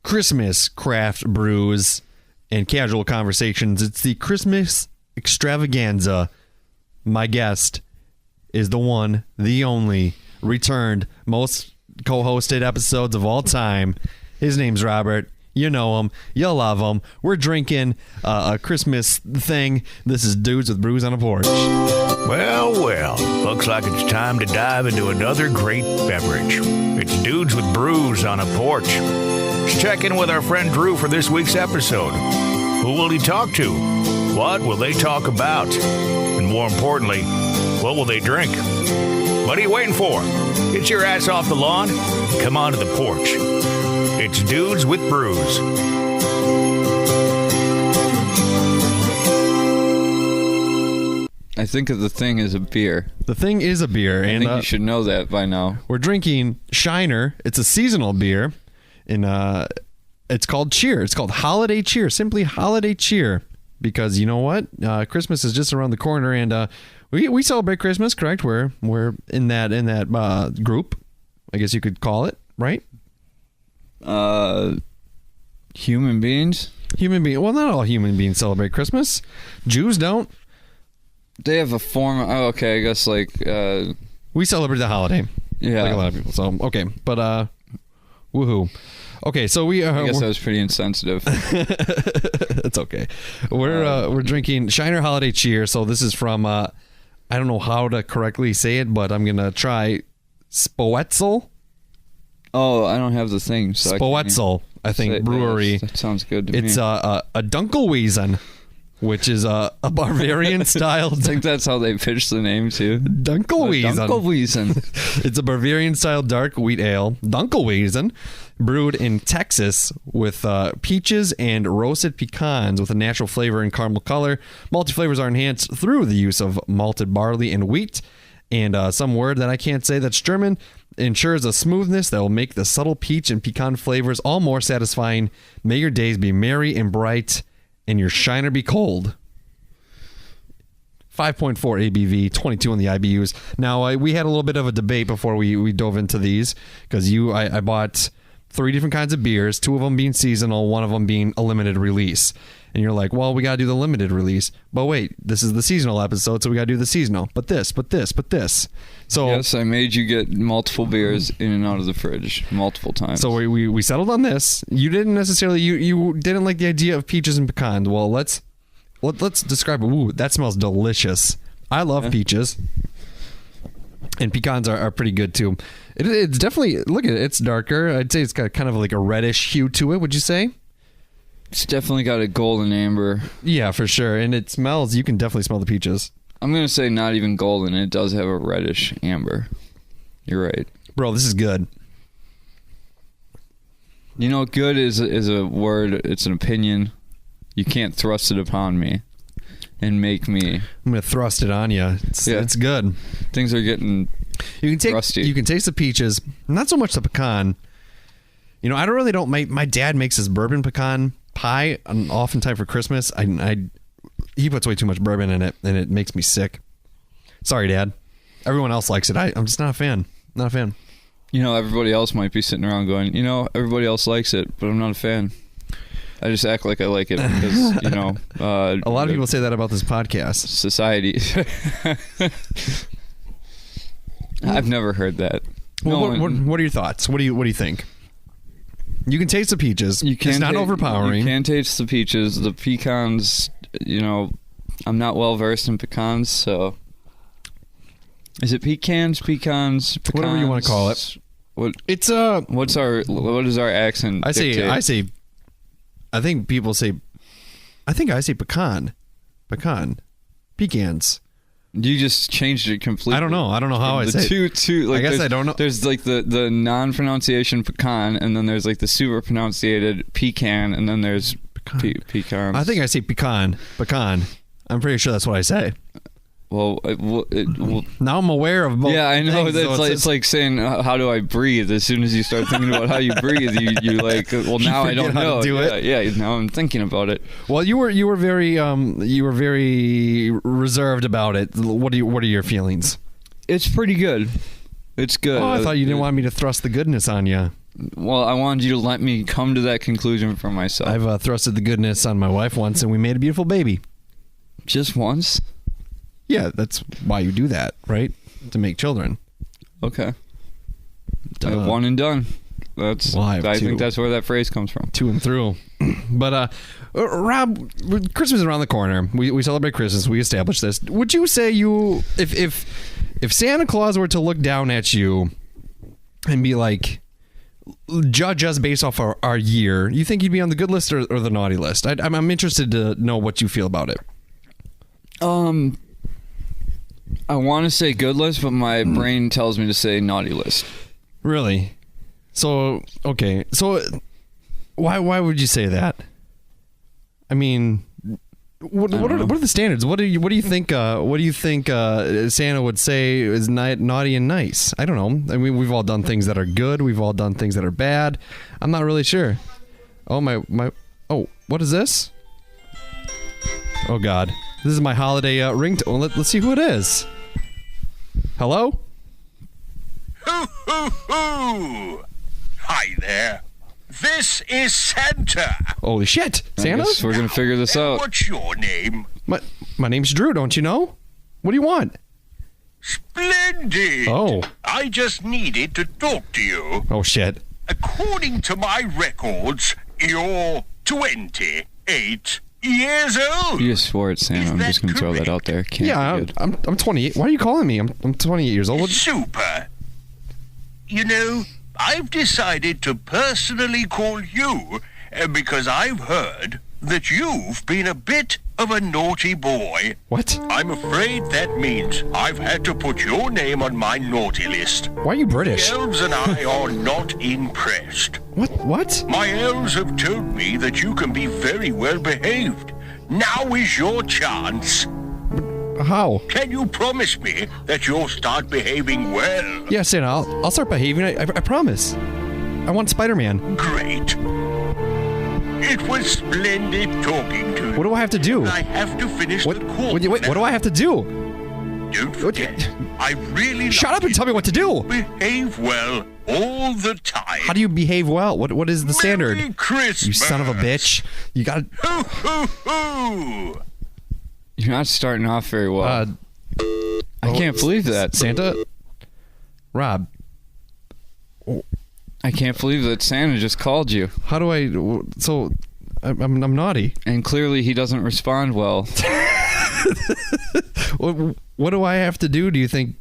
Christmas craft brews and casual conversations. It's the Christmas extravaganza. My guest is the one, the only, returned, most co-hosted episodes of all time. His name's Robert. You know him. You love him. We're drinking a Christmas thing. This is Dudes with Brews on a Porch. Well, looks like it's time to dive into another great beverage. It's Dudes with Brews on a Porch. Let's check in with our friend Drew for this week's episode. Who will he talk to? What will they talk about? And more importantly, what will they drink? What are you waiting for? Get your ass off the lawn. Come on to the porch. It's Dudes with Brews. I think the thing is a beer. The thing is a beer. I think you should know that by now. We're drinking Shiner. It's a seasonal beer. And it's called Cheer. It's called Holiday Cheer. Simply Holiday Cheer. Because you know what? Christmas is just around the corner. And we celebrate Christmas, correct? We're in that group, I guess you could call it, right? Human beings? Well, not all human beings celebrate Christmas. Jews don't. They have a form. Oh, okay, I guess like we celebrate the holiday. Yeah, like a lot of people. So okay, but woohoo. Okay, so we. I guess that was pretty insensitive. It's okay. We're drinking Shiner Holiday Cheer. So this is from I don't know how to correctly say it, but I'm gonna try Spoetzl. Oh, I don't have the thing. So Spoetzl, I think brewery. That sounds good to me. It's a Dunkelweizen, which is a Bavarian style. I think that's how they pitched the name too. Dunkelweizen. Dunkelweizen. It's a Bavarian style dark wheat ale. Dunkelweizen, brewed in Texas with peaches and roasted pecans with a natural flavor and caramel color. Malty flavors are enhanced through the use of malted barley and wheat. And some word that I can't say that's German ensures a smoothness that will make the subtle peach and pecan flavors all more satisfying. May your days be merry and bright and your shiner be cold. 5.4 ABV, 22 on the IBUs. Now, we had a little bit of a debate before we dove into these because I bought 3 different kinds of beers, 2 of them being seasonal, 1 of them being a limited release. And you're like, well, we got to do the limited release. But wait, this is the seasonal episode, so we got to do the seasonal. But this. So yes, I made you get multiple beers in and out of the fridge multiple times. So we settled on this. You didn't necessarily, you didn't like the idea of peaches and pecans. Well, let's describe it. Ooh, that smells delicious. I love peaches. And pecans are pretty good too. It's definitely, look at it, it's darker. I'd say it's got kind of like a reddish hue to it, would you say? It's definitely got a golden amber. Yeah, for sure. And it smells, you can definitely smell the peaches. I'm going to say not even golden. It does have a reddish amber. You're right. Bro, this is good. You know, good is a word. It's an opinion. You can't thrust it upon me and make me. I'm going to thrust it on you. It's good. Things are getting thrusty. You can taste the peaches. Not so much the pecan. You know, I don't. My dad makes this bourbon pecan pie oftentimes for Christmas. He puts way too much bourbon in it, and it makes me sick. Sorry, Dad. Everyone else likes it. I'm just not a fan. Not a fan. You know, everybody else might be sitting around going, you know, everybody else likes it, but I'm not a fan. I just act like I like it because, you know. A lot of people say that about this podcast. Society. I've never heard that. Well, what are your thoughts? What do you think? You can taste the peaches. It's not overpowering. You can taste the peaches. The pecans, you know, I'm not well versed in pecans, so. Is it pecans? Whatever you want to call it. What is our accent? I think I say pecan. Pecans. You just changed it completely. I don't know how I say it. Like, I guess I don't know. There's like the non-pronunciation pecan, and then there's like the super pronunciated pecan, and then there's pecans. I think I say pecan. I'm pretty sure that's what I say. Well, now I'm aware of both. Yeah, I know. Things, it's like saying, how do I breathe? As soon as you start thinking about how you breathe, you like, well, now I don't know. Yeah, now I'm thinking about it. Well, you were very reserved about it. What are your feelings? It's pretty good. It's good. Oh, I thought you didn't want me to thrust the goodness on you. Well, I wanted you to let me come to that conclusion for myself. I've thrusted the goodness on my wife once, and we made a beautiful baby. Just once? Yeah, that's why you do that, right? To make children. Okay. Duh. One and done. That's. Well, I think that's where that phrase comes from. To and through. But Rob, Christmas is around the corner. We celebrate Christmas. We established this. Would you say if Santa Claus were to look down at you and be like, judge us based off our year, you think you'd be on the good list or the naughty list? I'm interested to know what you feel about it. I want to say good list, but my brain tells me to say naughty list. Really? So, okay. So, why would you say that? I mean, what are the standards? What do you think Santa would say is naughty and nice? I don't know. I mean, we've all done things that are good. We've all done things that are bad. I'm not really sure. Oh my! Oh, what is this? Oh God! This is my holiday ringtone. Let's see who it is. Hello? Hoo, hoo, hoo! Hi there. This is Santa. Holy shit! Santa? I guess we're gonna figure this out. What's your name? My name's Drew. Don't you know? What do you want? Splendid. Oh. I just needed to talk to you. Oh shit! According to my records, you're 28 years old. You just swore at Santa. Is I'm that just gonna throw that correct? out there. Can't Yeah, be good. I'm 28. Why are you calling me? I'm 28 years old. Super. You know, I've decided to personally call you because I've heard that you've been a bit of a naughty boy. What? I'm afraid that means I've had to put your name on my naughty list. Why are you British? The elves and I are not impressed. What? My elves have told me that you can be very well behaved. Now is your chance. How? Can you promise me that you'll start behaving well? Yeah, Santa, I'll start behaving. I promise. I want Spider-Man. Great. It was splendid talking to you. What do I have to do? I have to finish What? the call. Wait, what do I have to do? Don't forget, I really Shut like up and tell me what to do. behave well all the time. How do you behave well? What is the standard? Merry Christmas. You son of a bitch! You got. Hoo, hoo, hoo. You're not starting off very well. I can't believe that. Santa. Rob, I can't believe that Santa just called you. how do I? So, I'm naughty. And clearly he doesn't respond well. What do I have to do? Do you think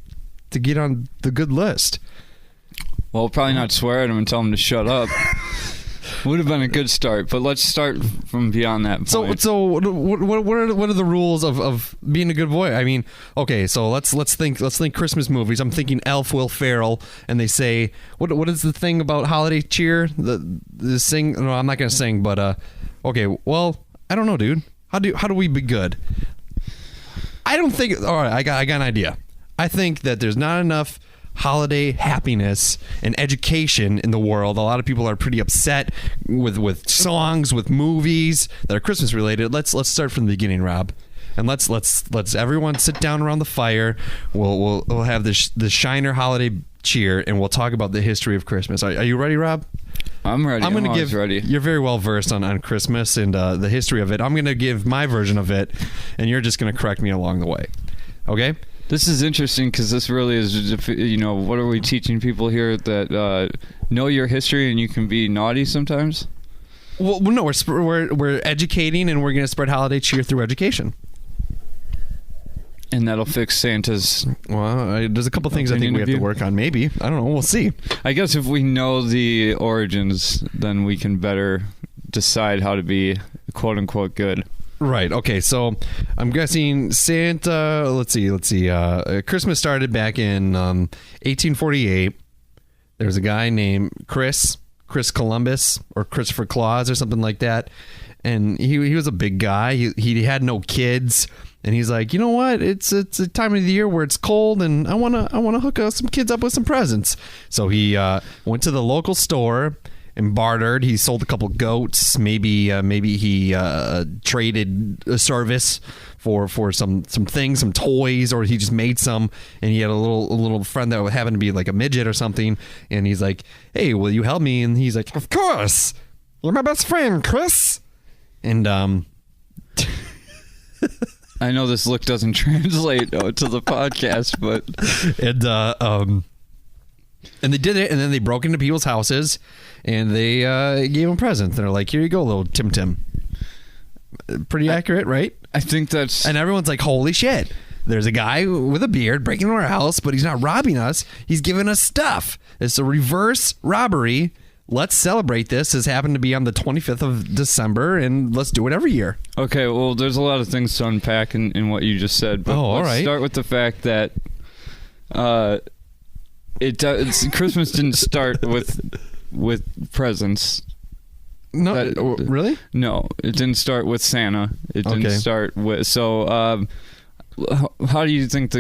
to get on the good list? Well, probably not swear at him and tell him to shut up. Would have been a good start, but let's start from beyond that point. So what are the rules of being a good boy? I mean, okay, so let's think Christmas movies. I'm thinking Elf, Will Ferrell, and they say what is the thing about holiday cheer? The sing. No, I'm not gonna sing, but okay. Well, I don't know, dude. How do we be good? I don't think. All right, I got an idea. I think that there's not enough holiday happiness and education in the world. A lot of people are pretty upset with songs, with movies that are Christmas related. Let's start from the beginning, Rob, and let's everyone sit down around the fire. We'll have this Shiner holiday cheer, and we'll talk about the history of Christmas. Are you ready, Rob? I'm ready. I'm going to give. Ready. You're very well versed on Christmas and the history of it. I'm going to give my version of it, and you're just going to correct me along the way. Okay? This is interesting because this really is, what are we teaching people here that know your history and you can be naughty sometimes? Well, no, we're educating, and we're going to spread holiday cheer through education. And that'll fix Santa's. Well, there's a couple things I think we have to work on. Maybe, I don't know. We'll see. I guess if we know the origins, then we can better decide how to be "quote unquote" good. Right. Okay. So I'm guessing Santa. Let's see. Christmas started back in 1848. There was a guy named Chris Columbus, or Christopher Claus, or something like that, and he was a big guy. He had no kids. And he's like, you know what? It's a time of the year where it's cold, and I wanna hook some kids up with some presents. So he went to the local store and bartered. He sold a couple goats. Maybe he traded a service for some things, some toys, or he just made some. And he had a little friend that happened to be like a midget or something. And he's like, "Hey, will you help me?" And he's like, "Of course. You're my best friend, Chris." And I know this look doesn't translate to the podcast, but and they did it, and then they broke into people's houses, and they gave them presents. They're like, "Here you go, little Tim Tim." Pretty accurate, right? I think that's... And everyone's like, "Holy shit. There's a guy with a beard breaking into our house, but he's not robbing us. He's giving us stuff. It's a reverse robbery. Let's celebrate this. This happened to be on the 25th of December, and let's do it every year." Okay, well, there's a lot of things to unpack in what you just said, but all let's right. start with the fact that Christmas didn't start with presents. No, really? No, it didn't start with Santa. It didn't start with... So, how do you think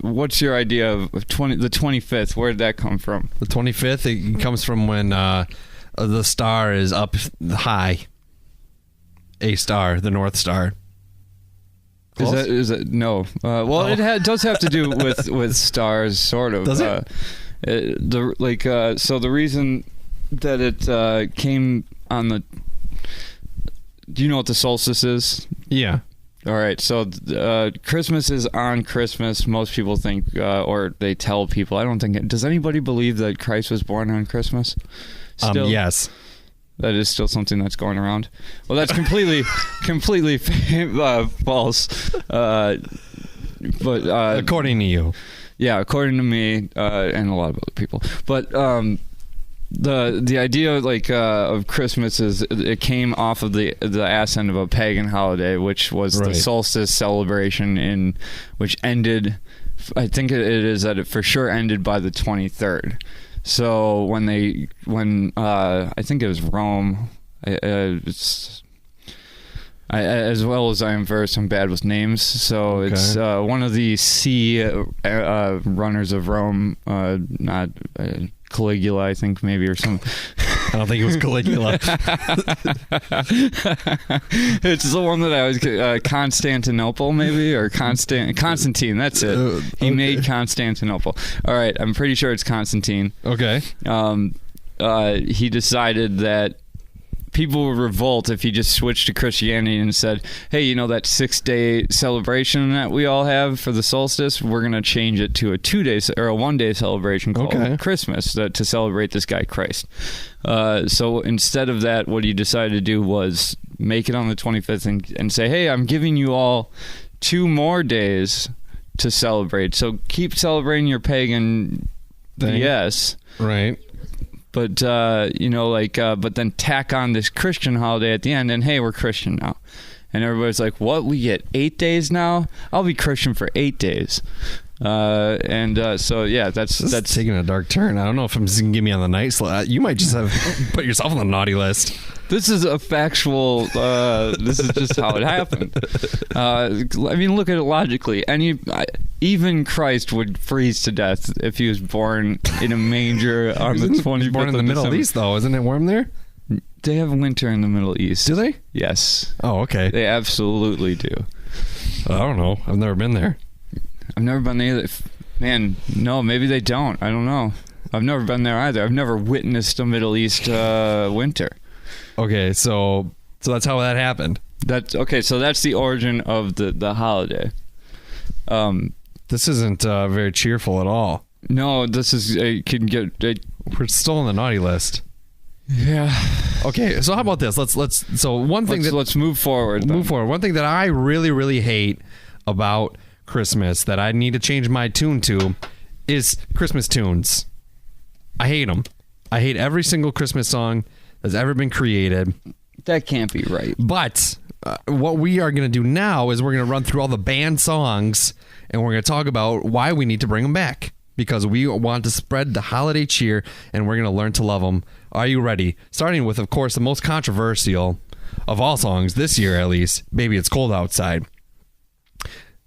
what's your idea of the 25th? Where did that come from? The 25th, it comes from when the star is up high. A star, the North Star. Close? Is that no? Well, it does have to do with stars, sort of. Does it? So the reason that it came on the... Do you know what the solstice is? Yeah. All right, so Christmas is on Christmas. Most people think, or they tell people. I don't think. Does anybody believe that Christ was born on Christmas? Still, yes. That is still something that's going around. Well, that's completely false. But According to you. Yeah, according to me and a lot of other people. But the idea of Christmas is it came off of the ass end of a pagan holiday, which was the solstice celebration which ended. I think it is that it for sure ended by the 23rd. So when I think it was Rome, as well as I am versed, I'm bad with names. So it's one of the sea runners of Rome, not Caligula, I think, maybe, or something. I don't think it was Caligula. It's the one that I was Constantinople, maybe, or Constantine. That's it. He made Constantinople. All right, I'm pretty sure it's Constantine. Okay. He decided that people would revolt if he just switched to Christianity and said, "Hey, you know that 6-day celebration that we all have for the solstice? We're going to change it to a 2-day or a 1-day celebration called Christmas to celebrate this guy Christ." So instead of that, what he decided to do was make it on the 25th and say, "Hey, I'm giving you all 2 more days to celebrate. So keep celebrating your pagan BS." Right. But but then tack on this Christian holiday at the end, and hey, we're Christian now. And everybody's like, "What? We get 8 days now? I'll be Christian for 8 days." So yeah, that's taking a dark turn. I don't know if I'm just gonna get me on the nice list. You might just have put yourself on the naughty list. This is a factual. This is just how it happened. I mean, look at it logically. Even Christ would freeze to death if he was born in a manger on the 25th. Born in the Middle East, though, isn't it warm there? They have winter in the Middle East. Do they? Yes. Oh, okay. They absolutely do. I don't know. I've never been there. I've never been there. Man, no, maybe they don't. I don't know. I've never been there either. I've never witnessed a Middle East winter. Okay, so that's how that happened. So that's the origin of the holiday. This isn't very cheerful at all. No, this is we're still on the naughty list. Yeah. Okay, so how about this? Let's move forward. Then. Move forward. One thing that I really, really hate about Christmas that I need to change my tune to is Christmas tunes. I hate them. I hate every single Christmas song that's ever been created. That can't be right. But what we are going to do now is we're going to run through all the banned songs, and we're going to talk about why we need to bring them back, because we want to spread the holiday cheer, and we're going to learn to love them. Are you ready? Starting with, of course, the most controversial of all songs this year, at least, "Baby It's Cold Outside."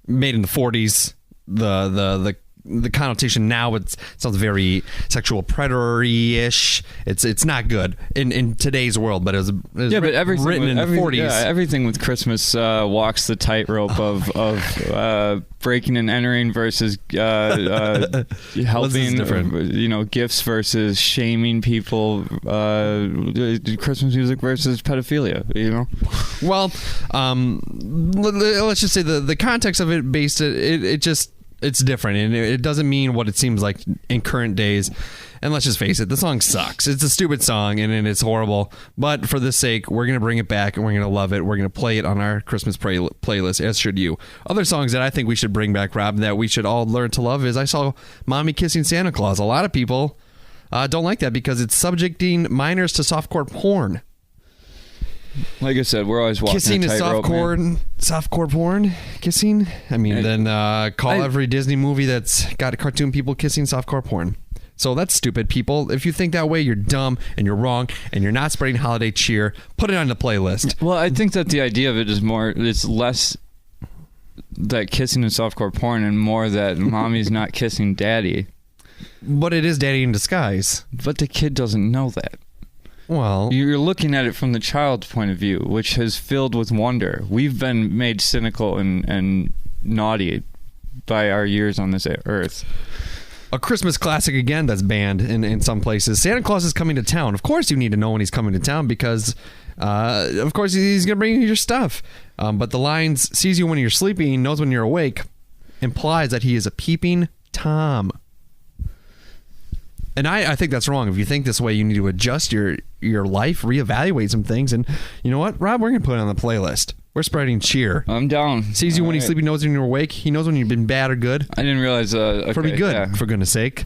Made in the 40s. The the connotation now, it sounds very sexual predator-ish. It's not good in today's world, but it was but everything written in the 40s. Yeah, everything with Christmas walks the tightrope of breaking and entering versus helping, gifts versus shaming people, Christmas music versus pedophilia, Well, let's just say the context of it it's different, and it doesn't mean what it seems like in current days. And let's just face it, the song sucks. It's a stupid song, and it's horrible. But for this sake, we're going to bring it back, and we're going to love it. We're going to play it on our Christmas playlist, as should you. Other songs that I think we should bring back, Rob, that we should all learn to love is I Saw Mommy Kissing Santa Claus. A lot of people don't like that because it's subjecting minors to softcore porn. Like I said, we're always walking kissing a is tightrope, softcore porn. Kissing. I mean, then every Disney movie that's got cartoon people kissing softcore porn. So that's stupid, people. If you think that way, you're dumb and you're wrong and you're not spreading holiday cheer. Put it on the playlist. Well, I think that the idea of it is it's less that kissing is softcore porn and more that mommy's not kissing daddy. But it is daddy in disguise. But the kid doesn't know that. Well, you're looking at it from the child's point of view, which is filled with wonder. We've been made cynical and naughty by our years on this earth. A Christmas classic again that's banned in some places. Santa Claus is coming to town. Of course you need to know when he's coming to town because, of course, he's going to bring you your stuff. But the lines, sees you when you're sleeping, knows when you're awake, implies that he is a peeping Tom. And I think that's wrong. If you think this way, you need to adjust your life, reevaluate some things. And you know what, Rob? We're going to put it on the playlist. We're spreading cheer. I'm down. Sees you when he's sleeping, knows when you're awake. He knows when you've been bad or good. I didn't realize. Okay, for be good, yeah. for goodness sake.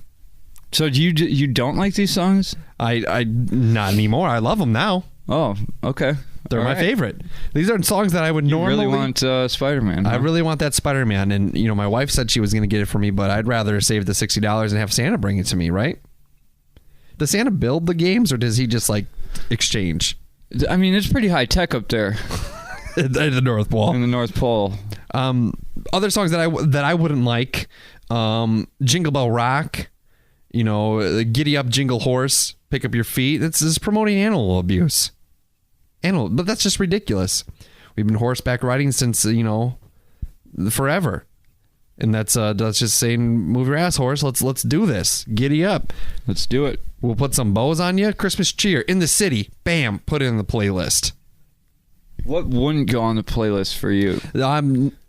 So you don't like these songs? I not anymore. I love them now. Oh, okay. They're my favorite. These are songs that I would normally... You really want Spider-Man, huh? I really want that Spider-Man. And, my wife said she was going to get it for me, but I'd rather save the $60 and have Santa bring it to me, right? Does Santa build the games, or does he just, exchange? I mean, it's pretty high-tech up there. In the North Pole. In the North Pole. Other songs that I wouldn't like, Jingle Bell Rock, Giddy Up Jingle Horse, Pick Up Your Feet. This is promoting animal abuse. But that's just ridiculous. We've been horseback riding since, forever. And that's just saying, move your ass, horse. Let's do this. Giddy up. Let's do it. We'll put some bows on you. Christmas cheer in the city. Bam. Put it in the playlist. What wouldn't go on the playlist for you?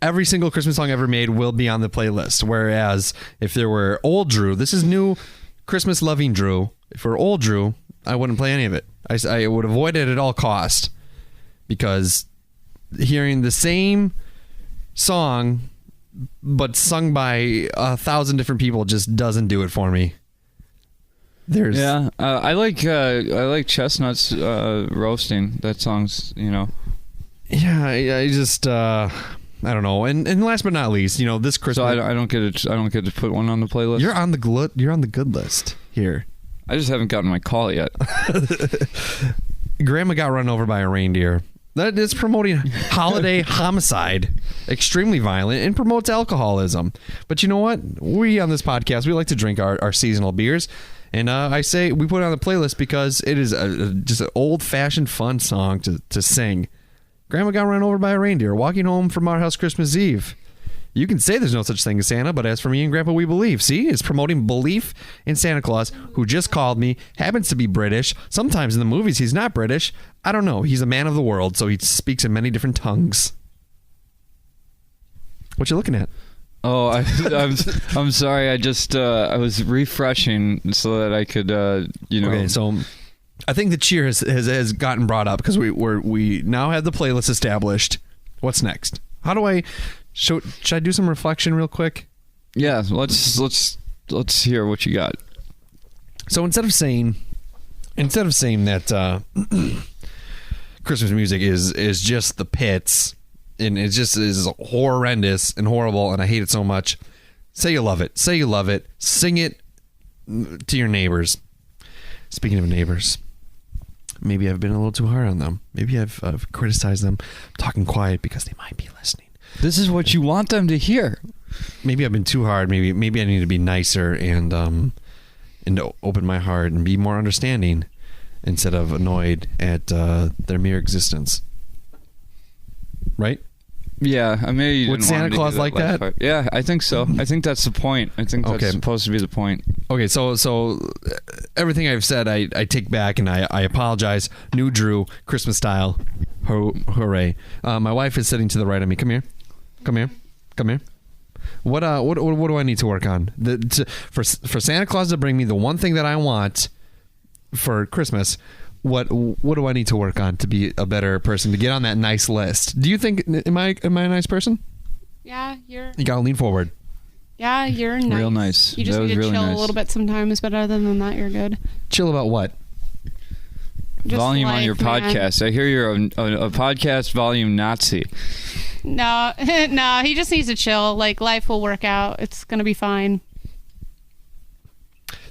Every single Christmas song ever made will be on the playlist. Whereas if there were old Drew, this is new Christmas loving Drew. If we're old Drew, I wouldn't play any of it. I would avoid it at all cost, because hearing the same song but sung by 1,000 different people just doesn't do it for me. I like Chestnuts roasting. That song's Yeah, I just I don't know. And last but not least, this Christmas. So I don't get to put one on the playlist. You're on the good list here. I just haven't gotten my call yet. Grandma got run over by a reindeer. That is promoting holiday homicide, extremely violent, and promotes alcoholism. But you know what? We on this podcast, we like to drink our seasonal beers. And I say we put it on the playlist because it is just an old-fashioned fun song to sing. Grandma got run over by a reindeer walking home from our house Christmas Eve. You can say there's no such thing as Santa, but as for me and Grandpa, we believe. See, it's promoting belief in Santa Claus, who just called me, happens to be British. Sometimes in the movies he's not British. I don't know. He's a man of the world, so he speaks in many different tongues. What you looking at? Oh, I'm sorry. I just I was refreshing so that I could Okay, so I think the cheer has gotten brought up because we now have the playlist established. What's next? How do I? Should I do some reflection real quick? Yeah, let's hear what you got. So instead of saying that Christmas music is just the pits and it just is horrendous and horrible and I hate it so much, say you love it. Say you love it. Sing it to your neighbors. Speaking of neighbors, maybe I've been a little too hard on them. Maybe I've criticized them. I'm talking quiet because they might be listening. This is what you want them to hear. maybe I've been too hard. Maybe I need to be nicer and open my heart and be more understanding instead of annoyed at their mere existence. Right? Yeah, I mean, you would didn't Santa want to Claus do like that? part. Yeah, I think so. I think that's the point. I think that's supposed to be the point. Okay, so everything I've said, I take back and I apologize. New Drew, Christmas style, hooray! My wife is sitting to the right of me. Come here. What do I need to work on? For Santa Claus to bring me the one thing that I want for Christmas. What do I need to work on to be a better person, to get on that nice list? Do you think am I a nice person? Yeah, you gotta lean forward. Yeah, you're nice. Real nice. You just need to really chill nice. a little bit sometimes, but other than that, you're good. Chill about what? Just volume on your man. podcast. I hear you're a podcast volume Nazi. No, no, he just needs to chill. Like, life will work out. It's gonna be fine.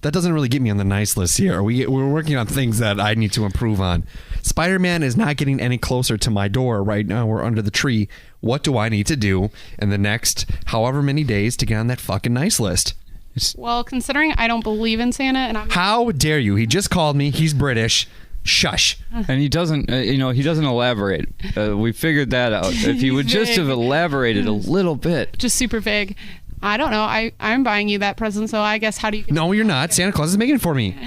That doesn't really get me on the nice list here. We're working on things that I need to improve on. Spider-Man is not getting any closer to my door right now. We're under the tree. What do I need to do in the next however many days to get on that fucking nice list? Well, considering I don't believe in Santa, and I'm How dare you? He just called me. He's British. Shush. And he doesn't, he doesn't elaborate. We figured that out. If he would just have elaborated a little bit. just super vague. I don't know. I'm buying you that present, so I guess how do you... No, you're not. Santa Claus is making it for me.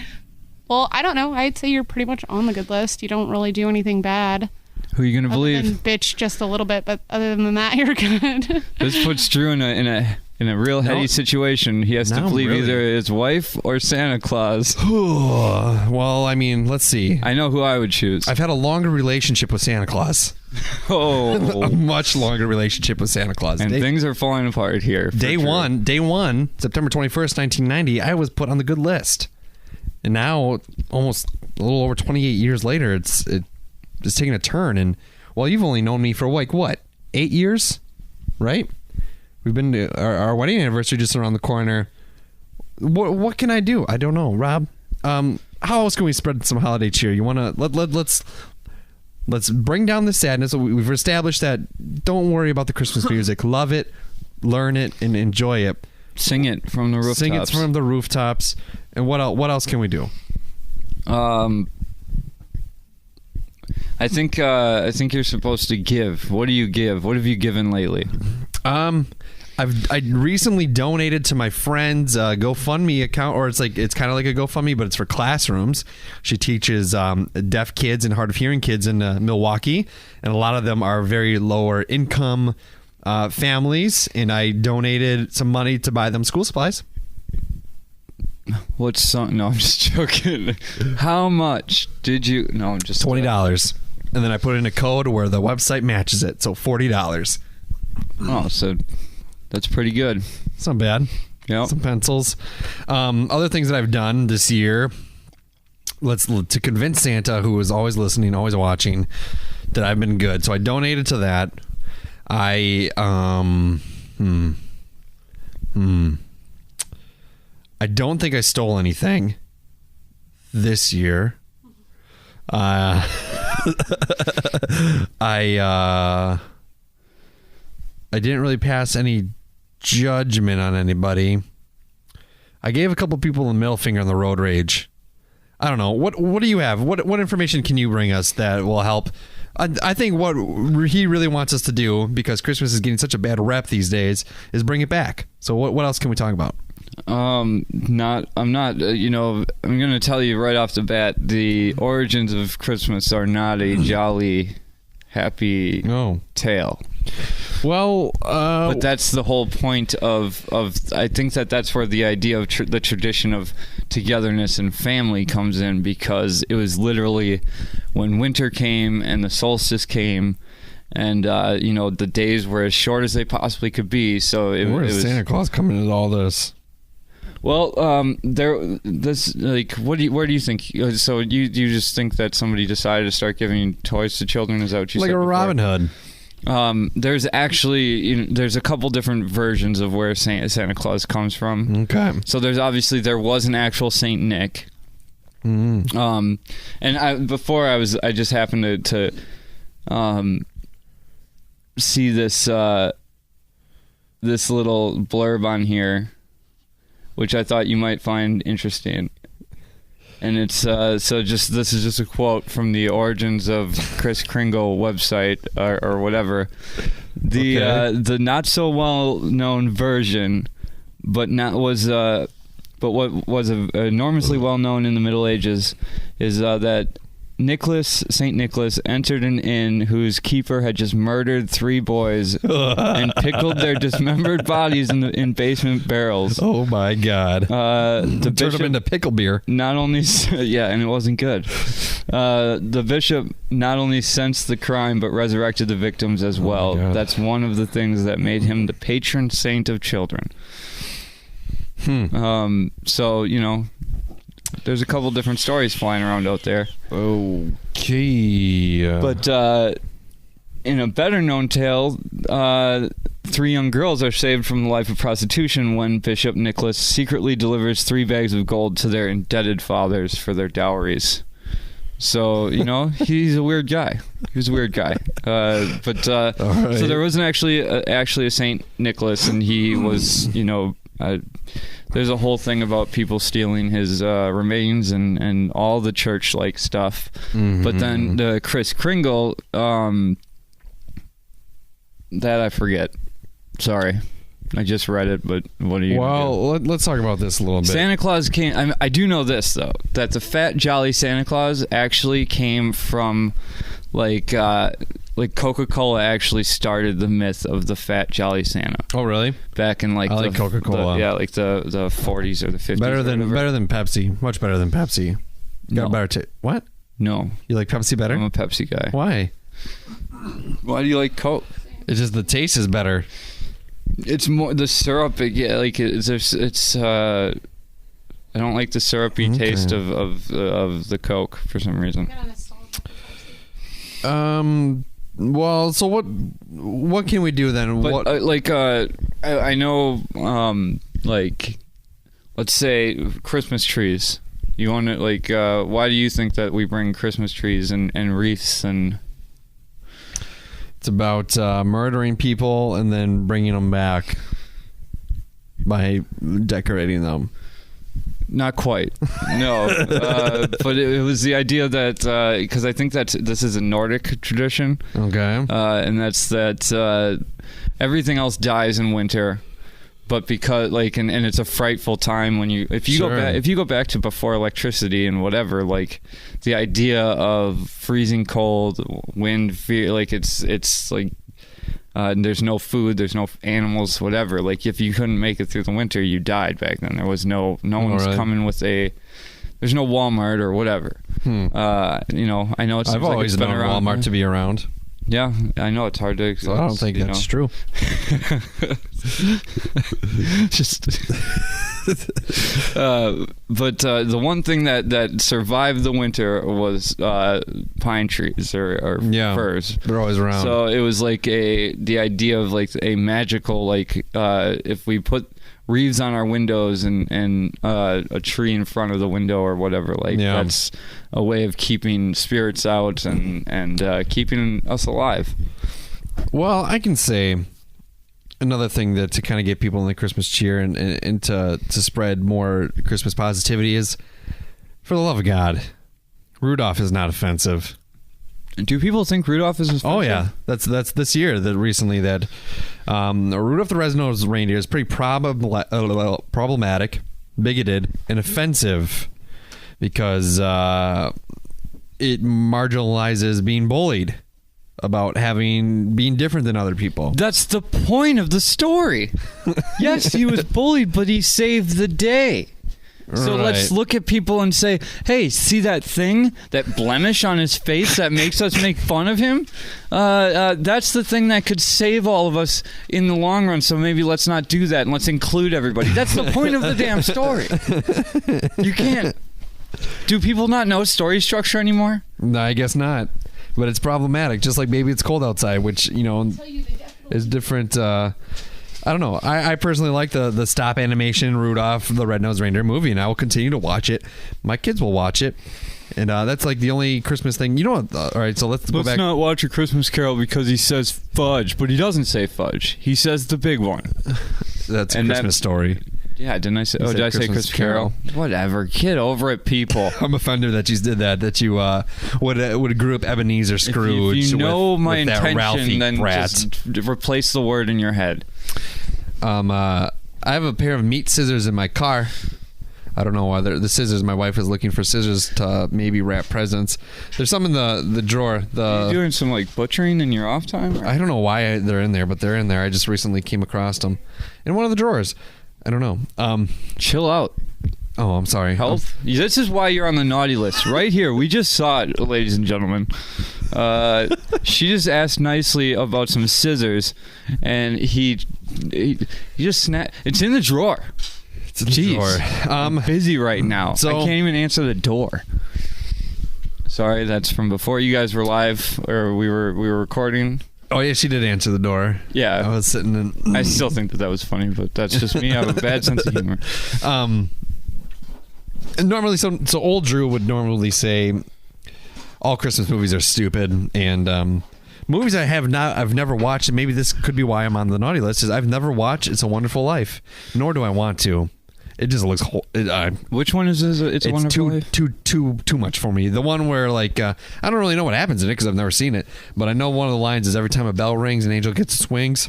Well, I don't know. I'd say you're pretty much on the good list. You don't really do anything bad. Who are you going to believe? Other than bitch just a little bit, but other than that, you're good. This puts Drew in a real heady situation. He has to believe either his wife or Santa Claus. Well, I mean, let's see. I know who I would choose. I've had a longer relationship with Santa Claus. Oh. A much longer relationship with Santa Claus. And things are falling apart here. Day one, September 21st, 1990, I was put on the good list. And now, almost a little over 28 years later, it's taking a turn. And, well, you've only known me for, like, what, 8 years? Right? We've been to our wedding anniversary just around the corner. What can I do? I don't know, Rob. How else can we spread some holiday cheer? You want to let's bring down the sadness. We've established that. Don't worry about the Christmas music. Love it, learn it, and enjoy it. Sing it from the rooftops. Sing it from the rooftops. And what else can we do? I think you're supposed to give. What do you give? What have you given lately? I recently donated to my friend's GoFundMe account, or it's kind of like a GoFundMe, but it's for classrooms. She teaches deaf kids and hard of hearing kids in Milwaukee, and a lot of them are very lower income families. And I donated some money to buy them school supplies. No, I'm just joking. How much did you? No, I'm just $20, and then I put in a code where the website matches it, so $40. Oh, so that's pretty good. It's not bad. Yeah, some pencils. Other things that I've done this year, to convince Santa, who is always listening, always watching, that I've been good. So I donated to that. I don't think I stole anything this year. I didn't really pass any judgment on anybody. I gave a couple people the middle finger on the road rage. I don't know. What do you have? What information can you bring us that will help? I think what he really wants us to do, because Christmas is getting such a bad rep these days, is bring it back. So what else can we talk about? I'm not, I'm going to tell you right off the bat, the origins of Christmas are not a jolly, happy tale. Well, but that's the whole point of I think that's where the idea of the tradition of togetherness and family comes in, because it was literally when winter came and the solstice came, and the days were as short as they possibly could be. So where is Santa Claus coming into all this? Well, where do you think? So you just think that somebody decided to start giving toys to children? Is that what you said? Like a Robin Hood. There's actually there's a couple different versions of where Santa Claus comes from. Okay. So there was an actual Saint Nick. Mm. And I just happened to see this this little blurb on here, which I thought you might find interesting. And it's this is just a quote from the Origins of Kris Kringle website or whatever. The not so well known version, but what was enormously well known in the Middle Ages is that Saint Nicholas entered an inn whose keeper had just murdered 3 boys and pickled their dismembered bodies in basement barrels. Oh my God! The turned them into pickle beer. Not only, and it wasn't good. The bishop not only sensed the crime but resurrected the victims as well. That's one of the things that made him the patron saint of children. So there's a couple different stories flying around out there. Okay. But in a better known tale, 3 young girls are saved from the life of prostitution when Bishop Nicholas secretly delivers 3 bags of gold to their indebted fathers for their dowries. So, he's a weird guy. He was a weird guy. Right. So there wasn't actually a Saint Nicholas, and he was, there's a whole thing about people stealing his remains and all the church-like stuff. Mm-hmm. But then the Kris Kringle, that I forget. Sorry. I just read it, but what are you gonna do? Let's talk about this a little bit. Santa Claus came... I do know this, though, that the fat, jolly Santa Claus actually came from, like Coca-Cola actually started the myth of the fat, jolly Santa. Oh, really? Back in, like... I like Coca-Cola. The 40s or the 50s. Better than Pepsi. Much better than Pepsi. Got a better what? No. You like Pepsi better? I'm a Pepsi guy. Why? Why do you like Coke? It's just the taste is better. It's more the syrup. It's I don't like the syrupy taste of the Coke for some reason. Well, so what can we do then? But I know let's say Christmas trees. You want to why do you think that we bring Christmas trees and wreaths and? It's about murdering people and then bringing them back by decorating them. Not quite. No. But it was the idea that, because I think that this is a Nordic tradition. Okay. And that's that everything else dies in winter. But because and it's a frightful time when if you go back to before electricity and whatever, like the idea of freezing cold, wind, fear, it's like there's no food, there's no animals, whatever. Like if you couldn't make it through the winter, you died back then. There was no one was coming with there's no Walmart or whatever. I know I've always known Walmart to be around. Yeah, I know it's hard to. So I don't think that's true. But the one thing that survived the winter was pine trees or firs. They're always around. So it was like the idea of like a magical if we put wreaths on our windows and a tree in front of the window or whatever, that's a way of keeping spirits out and keeping us alive. Well, I can say another thing that to kind of get people in the Christmas cheer and to spread more Christmas positivity is, for the love of God, Rudolph is not offensive. Do people think Rudolph is offensive? Oh yeah, that's this year that recently that Rudolph the Red-Nosed Reindeer is pretty problematic, bigoted, and offensive because it marginalizes being bullied about being different than other people. That's the point of the story. Yes, he was bullied, but he saved the day. So let's look at people and say, hey, see that thing, that blemish on his face that makes us make fun of him? That's the thing that could save all of us in the long run, so maybe let's not do that and let's include everybody. That's the point of the damn story. You can't. Do people not know story structure anymore? No, I guess not. But it's problematic, just like Maybe It's Cold Outside, which, is different. I don't know. I personally like the stop animation Rudolph the Red-Nosed Reindeer movie, and I will continue to watch it. My kids will watch it. And that's like the only Christmas thing. You know what? All right, so let's go back. Not watch A Christmas Carol because he says fudge, but he doesn't say fudge. He says the big one. That's a Christmas Story. Yeah, didn't I say? Oh, did I say Christmas Carol? Whatever. Get over it, people. I'm offended that you did that. That you would group Ebenezer Scrooge. If you know with my that intention, Ralphie then brat. just replace the word in your head. I have a pair of meat scissors in my car. I don't know why the scissors. My wife is looking for scissors to maybe wrap presents. There's some in the drawer. Are you doing some like butchering in your off time? Or? I don't know why they're in there, but they're in there. I just recently came across them in one of the drawers. I don't know. Chill out. Oh, I'm sorry. Health. This is why you're on the naughty list right here. We just saw it, ladies and gentlemen. She just asked nicely about some scissors, and he just snapped. It's in the drawer. It's in the drawer. I'm busy right now. So, I can't even answer the door. Sorry, that's from before you guys were live, or we were recording. Oh yeah, she did answer the door. Yeah, I was sitting in. I still think that was funny, but that's just me. I have a bad sense of humor. Normally, so old Drew would normally say all Christmas movies are stupid, and movies I've never watched, and maybe this could be why I'm on the naughty list, is I've never watched It's a Wonderful Life, nor do I want to. It just looks. Which one is this? It's a Wonderful Life? Too much for me. The one where like I don't really know what happens in it because I've never seen it, but I know one of the lines is every time a bell rings, an angel gets its wings.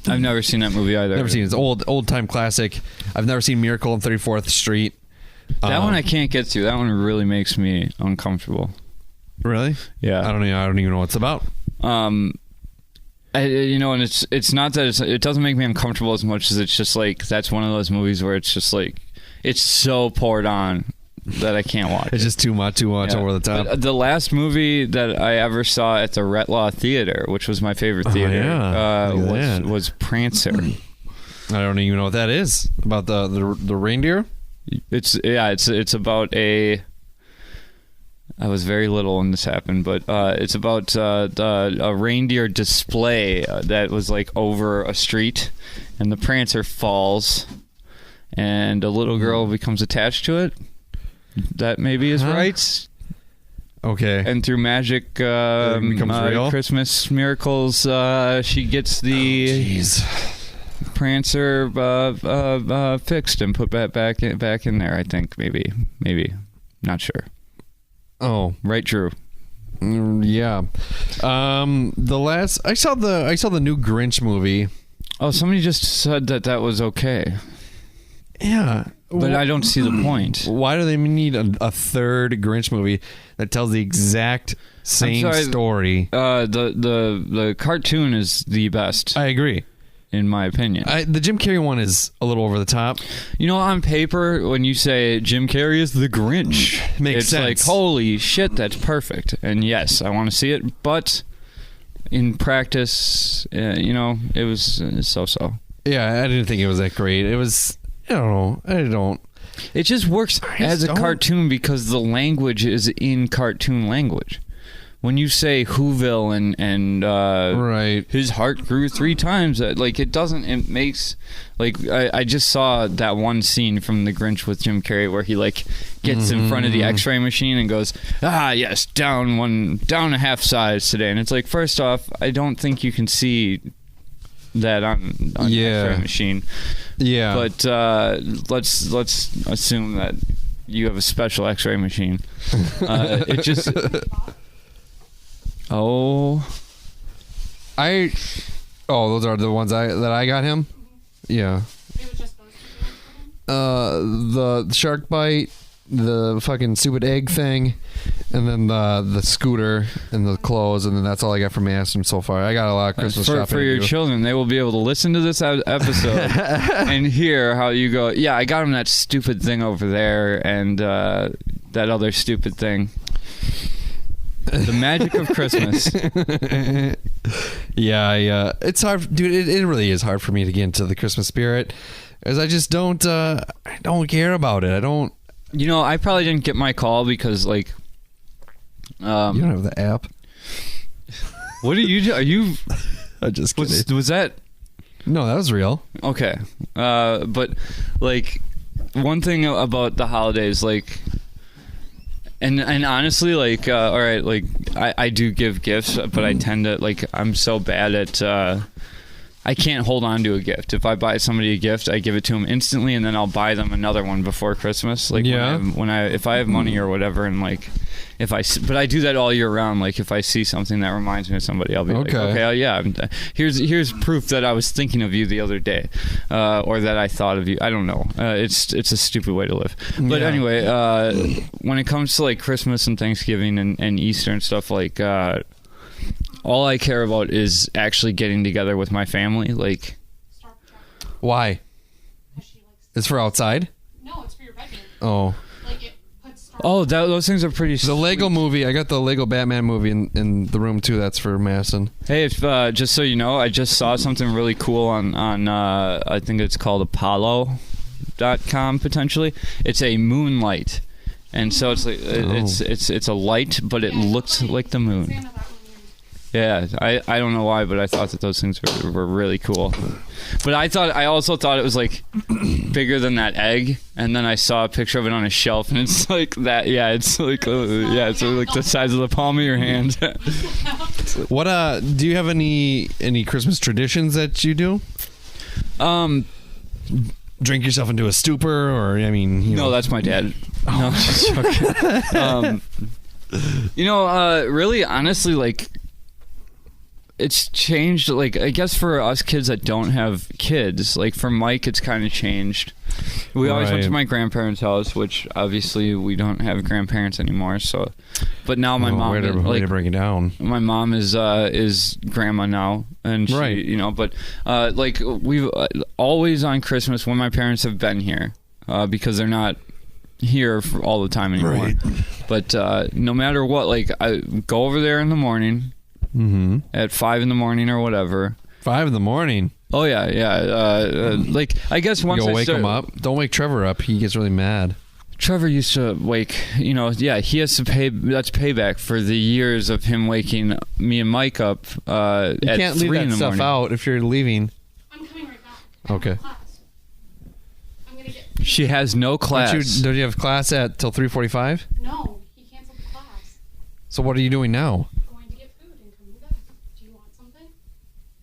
I've never seen that movie either. Never seen it. It's old time classic. I've never seen Miracle on 34th Street. That one I can't get to. That one really makes me uncomfortable. Really? Yeah. I don't even know what it's about. And it's not that it doesn't make me uncomfortable as much as it's just like that's one of those movies where it's just like it's so poured on that I can't watch. It's just too much over the top. The last movie that I ever saw at the Retlaw Theater, which was my favorite theater, was Prancer. I don't even know what that is. About the reindeer? It's about a. I was very little when this happened, but it's about a reindeer display that was like over a street, and the Prancer falls, and a little girl becomes attached to it. That maybe is right. Okay. And through magic, becomes real? Christmas miracles, she gets the Prancer fixed and put back in there. I think maybe, not sure. Oh, right, Drew. Yeah. I saw the new Grinch movie. Oh, somebody just said that was okay. Yeah. But I don't see the point. Why do they need a third Grinch movie that tells the exact same story? The cartoon is the best. I agree. In my opinion. The Jim Carrey one is a little over the top. You know, on paper, when you say Jim Carrey is the Grinch, makes it's sense. Like, holy shit, that's perfect. And yes, I want to see it, but in practice, it was so-so. Yeah, I didn't think it was that great. It was, I don't. It just works as a cartoon because the language is in cartoon language. When you say Whoville and right, his heart grew 3 times, it makes, I just saw that one scene from The Grinch with Jim Carrey where he gets in front of the x-ray machine and goes, yes, down a half size today. And it's like, first off, I don't think you can see that on the x-ray machine. Yeah. But let's assume that you have a special x-ray machine. It just... those are the ones that I got him. Yeah. It was just those 2 the shark bite, the fucking stupid egg thing, and then the scooter and the clothes, and then that's all I got from Aston so far. I got a lot of Christmas shopping for your children. They will be able to listen to this episode and hear how you go. Yeah, I got him that stupid thing over there, and that other stupid thing. The magic of Christmas. Yeah, it's hard, dude. It really is hard for me to get into the Christmas spirit, as I just don't. I don't care about it. I don't. I probably didn't get my call because you don't have the app. What are you? Are you? I just kidding. Was that? No, that was real. Okay, but one thing about the holidays, And honestly, like, all right, like I do give gifts, but I tend to, like, I'm so bad at, I can't hold on to a gift. If I buy somebody a gift, I give it to them instantly, and then I'll buy them another one before Christmas. Like, if I have money or whatever, and like, but I do that all year round. Like, if I see something that reminds me of somebody, I'll be like, okay, oh, yeah, here's proof that I was thinking of you the other day, or that I thought of you. I don't know. It's a stupid way to live. But anyway, when it comes to like Christmas and Thanksgiving and Easter and stuff, like, all I care about is actually getting together with my family. Like, why? It's for outside? No, it's for your bedroom. Oh. Like, it puts Star those things are pretty. The Lego movie. I got the Lego Batman movie in the room too. That's for Madison. Hey, if just so you know, I just saw something really cool on I think it's called Apollo.com potentially. It's a moonlight, and so it's like it's a light, but it looks like the moon. Yeah, I don't know why, but I thought that those things were really cool. But I also thought it was like bigger than that egg, and then I saw a picture of it on a shelf, and it's like that. Yeah, it's like it's like the size of the palm of your hand. What do you have any Christmas traditions that you do? Drink yourself into a stupor, or I mean, no, that's my dad. No, just joking. Really, honestly, like. It's changed, like, I guess for us kids that don't have kids, like for Mike, it's kind of changed. We always went to my grandparents' house, which obviously we don't have grandparents anymore. So, but now my mom, way to bring it down. My mom is grandma now, and she, but like we've always on Christmas when my parents have been here, because they're not here for all the time anymore. Right. But no matter what, like I go over there in the morning. Mm-hmm. At 5 in the morning or whatever. 5 in the morning. Oh yeah. Like I guess once I wake him up. Don't wake Trevor up. He gets really mad. Trevor used to wake. He has to pay. That's payback for the years of him waking me and Mike up. You can't leave that stuff out if you're leaving. I'm coming right back. Okay. I'm gonna get. She has no class. Don't you have class till 3:45? No, he canceled the class. So what are you doing now?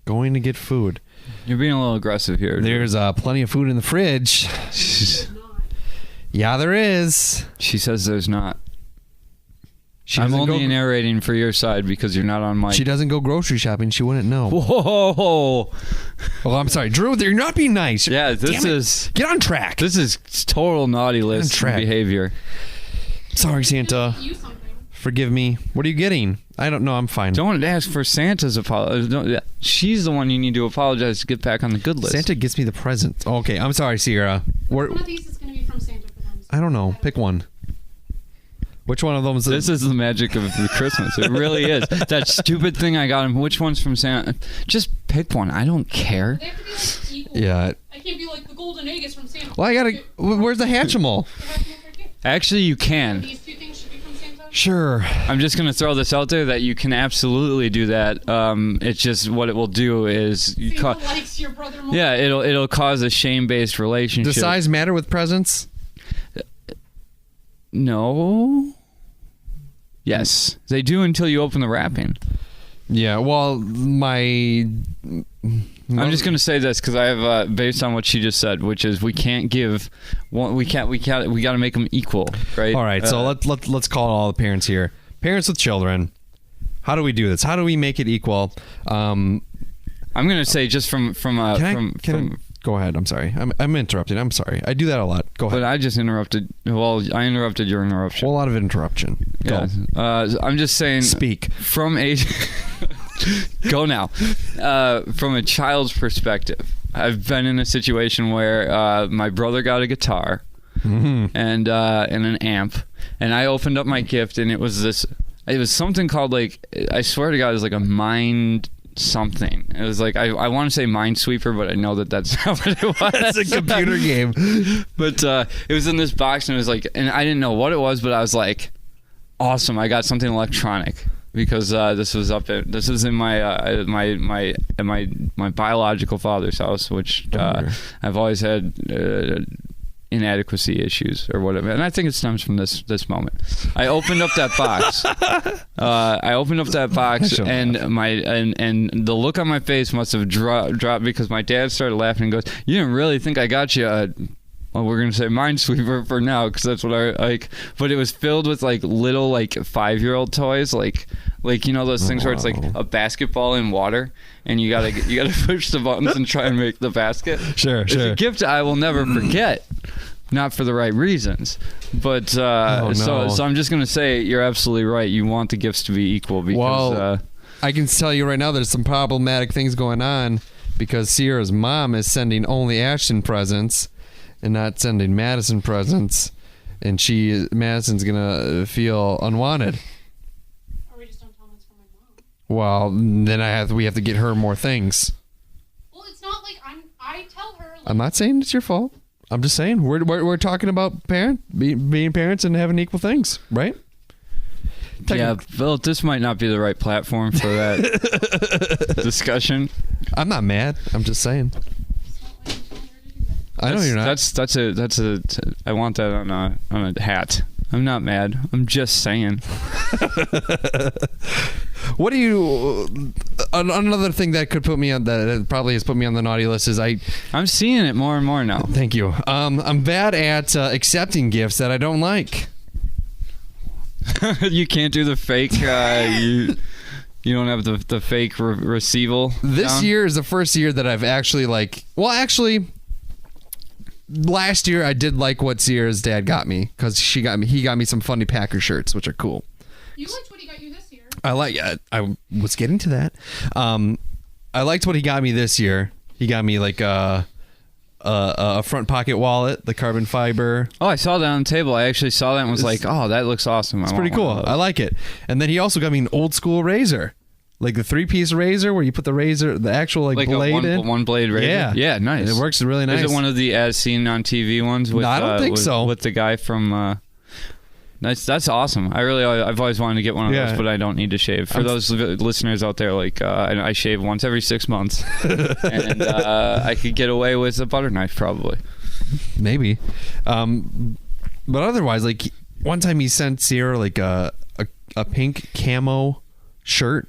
Going to get food. You're being a little aggressive here. There's plenty of food in the fridge. Yeah, there is. She says there's not. I'm only narrating for your side because you're not on mic. She doesn't go grocery shopping. She wouldn't know. Whoa. Oh, I'm sorry. Drew, you're not being nice. Yeah, this is... Get on track. This is total naughty list behavior. Sorry, Santa. Forgive me. What are you getting? I don't know. I'm fine. Don't ask for Santa's apology. She's the one you need to apologize to get back on the good list. Santa gets me the presents. Okay, I'm sorry, Sierra. One of these is going to be from Santa for them. I don't know. Pick one. Which one of them is this? Is the magic of the Christmas. It really is. That stupid thing I got him. Which one's from Santa? Just pick one. I don't care. They have to be like equal. Yeah. I can't be like the golden egg is from Santa. Well, I gotta. Where's the Hatchimal? Actually, you can. These two things should be from Santa. Sure. I'm just gonna throw this out there that you can absolutely do that. It's just what it will do is likes your brother more. Yeah, it'll cause a shame-based relationship. Does size matter with presents? No. Yes, they do until you open the wrapping. Yeah, well, I'm just gonna say this because I have, based on what she just said, which is we can't give one. We got to make them equal, right? All right, so let's call all the parents here. Parents with children. How do we do this? How do we make it equal? I'm gonna say just from Go ahead. I'm sorry. I'm interrupting. I'm sorry. I do that a lot. Go ahead. But I just interrupted. Well, I interrupted your interruption. A whole lot of interruption. Go. Yeah. I'm just saying. Speak. From a... Go now. From a child's perspective, I've been in a situation where my brother got a guitar and an amp, and I opened up my gift, and it was something called, like, I swear to God, it was like a mind... something. It was like I want to say Minesweeper, but I know that's not what it was. That's a computer game. But it was in this box, and it was like, and I didn't know what it was, but I was like, awesome! I got something electronic because this was in my my biological father's house, which I've always had inadequacy issues or whatever, and I think it stems from this moment. I opened up that box. And and the look on my face must have dropped because my dad started laughing and goes, "You didn't really think I got you a." Well, we're gonna say Minesweeper for now because that's what I like. But it was filled with like little like 5-year-old toys, like you know those things where it's like a basketball in water, and you gotta push the buttons and try and make the basket. Sure. It's a gift I will never forget. Not for the right reasons, but so I'm just gonna say you're absolutely right. You want the gifts to be equal because I can tell you right now there's some problematic things going on because Sierra's mom is sending only Ashton presents and not sending Madison presents, and Madison's gonna feel unwanted. Or we just don't tell them it's from my mom. Well, then we have to get her more things. Well, it's not like I tell her. Like, I'm not saying it's your fault. I'm just saying we're talking about being parents and having equal things, right? Yeah, Bill, this might not be the right platform for that discussion. I'm not mad. I'm just saying. I know you're not. That's a. I want that on a hat. I'm not mad. I'm just saying. What do you? Another thing that could put me on that probably has put me on the naughty list is I'm seeing it more and more now. Thank you. I'm bad at accepting gifts that I don't like. You can't do the fake. You don't have the fake receival. This year is the first year that I've actually last year I did like what Sierra's dad got me because he got me some Funny Packer shirts, which are cool. You liked what he got you this year. I was getting to that. I liked what he got me this year. He got me like a front pocket wallet, the carbon fiber. Oh, I saw that on the table. I actually saw that and was like, oh, that looks awesome. It's pretty cool. I like it. And then he also got me an old school razor. Like the 3-piece razor where you put the actual blade in. One blade razor? Yeah, nice. It works really nice. Is it one of the as seen on TV ones? With, no, I don't think so. With the guy from... That's awesome. I've always wanted to get one of those, but I don't need to shave. For those listeners out there, I shave once every 6 months, and I could get away with a butter knife probably. Maybe, but otherwise, one time he sent Sierra a pink camo shirt,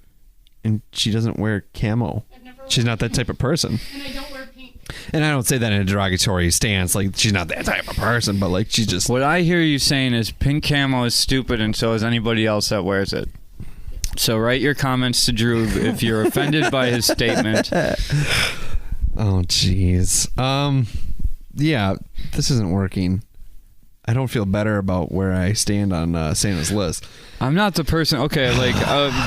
and she doesn't wear camo. She's not that type of person. And I don't wear pink. And I don't say that in a derogatory stance. She's not that type of person, but she's just... What I hear you saying is pink camo is stupid, and so is anybody else that wears it. So write your comments to Drew if you're offended by his statement. Oh, jeez. Yeah, this isn't working. I don't feel better about where I stand on Santa's list. I'm not the person... Okay,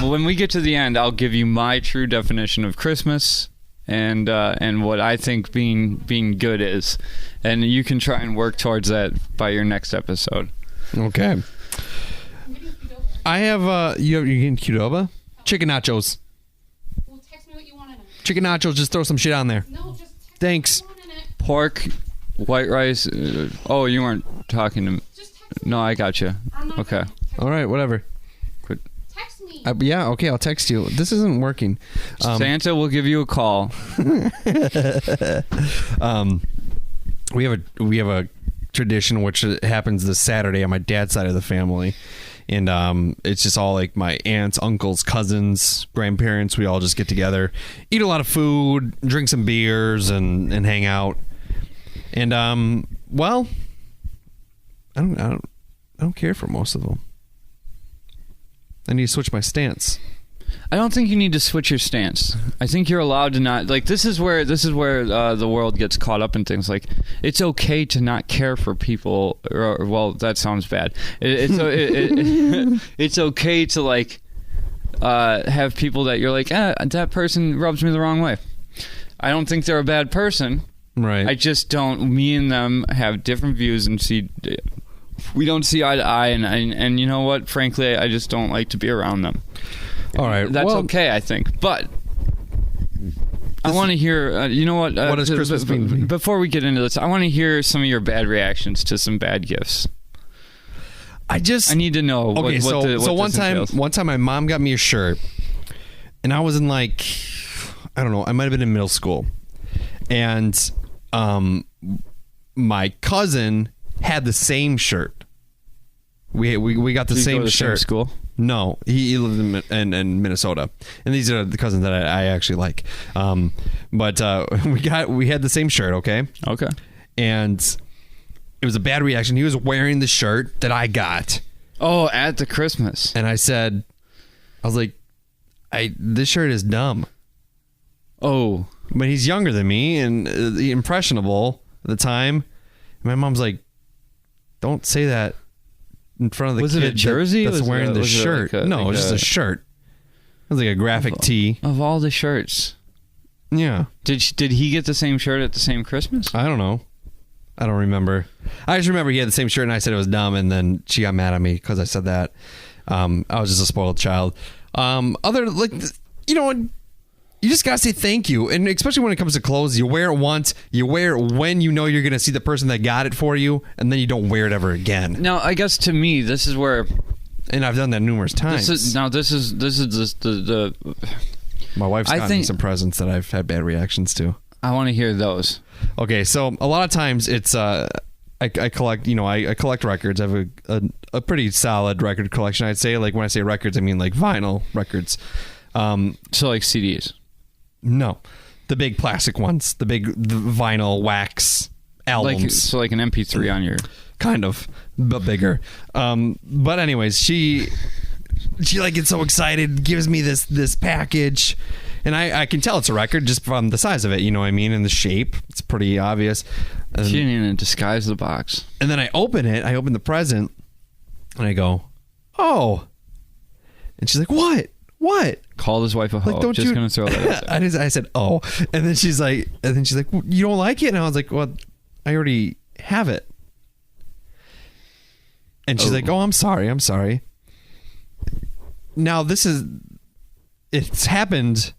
when we get to the end, I'll give you my true definition of Christmas and what I think being good is. And you can try and work towards that by your next episode. Okay. I have... You're getting Qdoba? Chicken nachos. Well, text me what you want in it. Chicken nachos, just throw some shit on there. No, just text Thanks. me what you want in it. Pork, white rice... oh, you weren't talking to me. Just text me. No, I got you. I'm not Okay. All right, whatever. Text me. Yeah, okay, I'll text you. This isn't working. Santa will give you a call. We have a tradition which happens this Saturday on my dad's side of the family, and it's just all my aunts, uncles, cousins, grandparents. We all just get together, eat a lot of food, drink some beers, and hang out. And well, I don't care for most of them. I need to switch my stance. I don't think you need to switch your stance. I think you're allowed to not this is where the world gets caught up in things it's okay to not care for people. Or well, that sounds bad. It's okay to have people that you're that person rubs me the wrong way. I don't think they're a bad person. Right. I just don't. Me and them have different views and we don't see eye to eye, and you know what? Frankly, I just don't like to be around them. All right, that's okay, I think. But I want to hear. You know what? What does Christmas mean? Before we get into this, I want to hear some of your bad reactions to some bad gifts. I need to know. Okay, so one time my mom got me a shirt, and I was in I don't know, I might have been in middle school, and my cousin had the same shirt. We got the Did you same go to the shirt. same school? No, he lived in Minnesota, and these are the cousins that I actually like. But we had the same shirt, okay? Okay. And it was a bad reaction. He was wearing the shirt that I got, Oh, at the Christmas. and I was like, this shirt is dumb. Oh, But he's younger than me and impressionable at the time. My mom's like, don't say that in front of the Was kid it a jersey? that's Was it wearing the was it shirt. like No, like it was just a shirt. It was like a graphic tee. Of all the shirts. Yeah. Did he get the same shirt at the same Christmas? I don't know. I don't remember. I just remember he had the same shirt and I said it was dumb, and then she got mad at me because I said that. I was just a spoiled child. You just gotta say thank you, and especially when it comes to clothes, you wear it once, you wear it when you know you're gonna see the person that got it for you, and then you don't wear it ever again. Now, I guess to me, this is where And I've done that numerous times. this is the My wife's I gotten think- me some presents that I've had bad reactions to. I want to hear those. Okay, so a lot of times it's I collect I collect records. I have a pretty solid record collection, I'd say. Like when I say records, I mean like vinyl records. So like CDs. No, the big plastic ones, the vinyl wax albums. Like an MP3 on your. Kind of, but bigger. But anyways, she like gets so excited, gives me this package, and I can tell it's a record just from the size of it. You know what I mean? And the shape, it's pretty obvious. She didn't even disguise the box. And then I open the present, and I go, "Oh," and she's like, "What?" Called his wife a hoe. Like, don't Just you? gonna throw that out there. I said, "Oh," and then she's like, "You don't like it?" And I was like, "Well, I already have it." And she's like, "Oh, I'm sorry. Now it's happened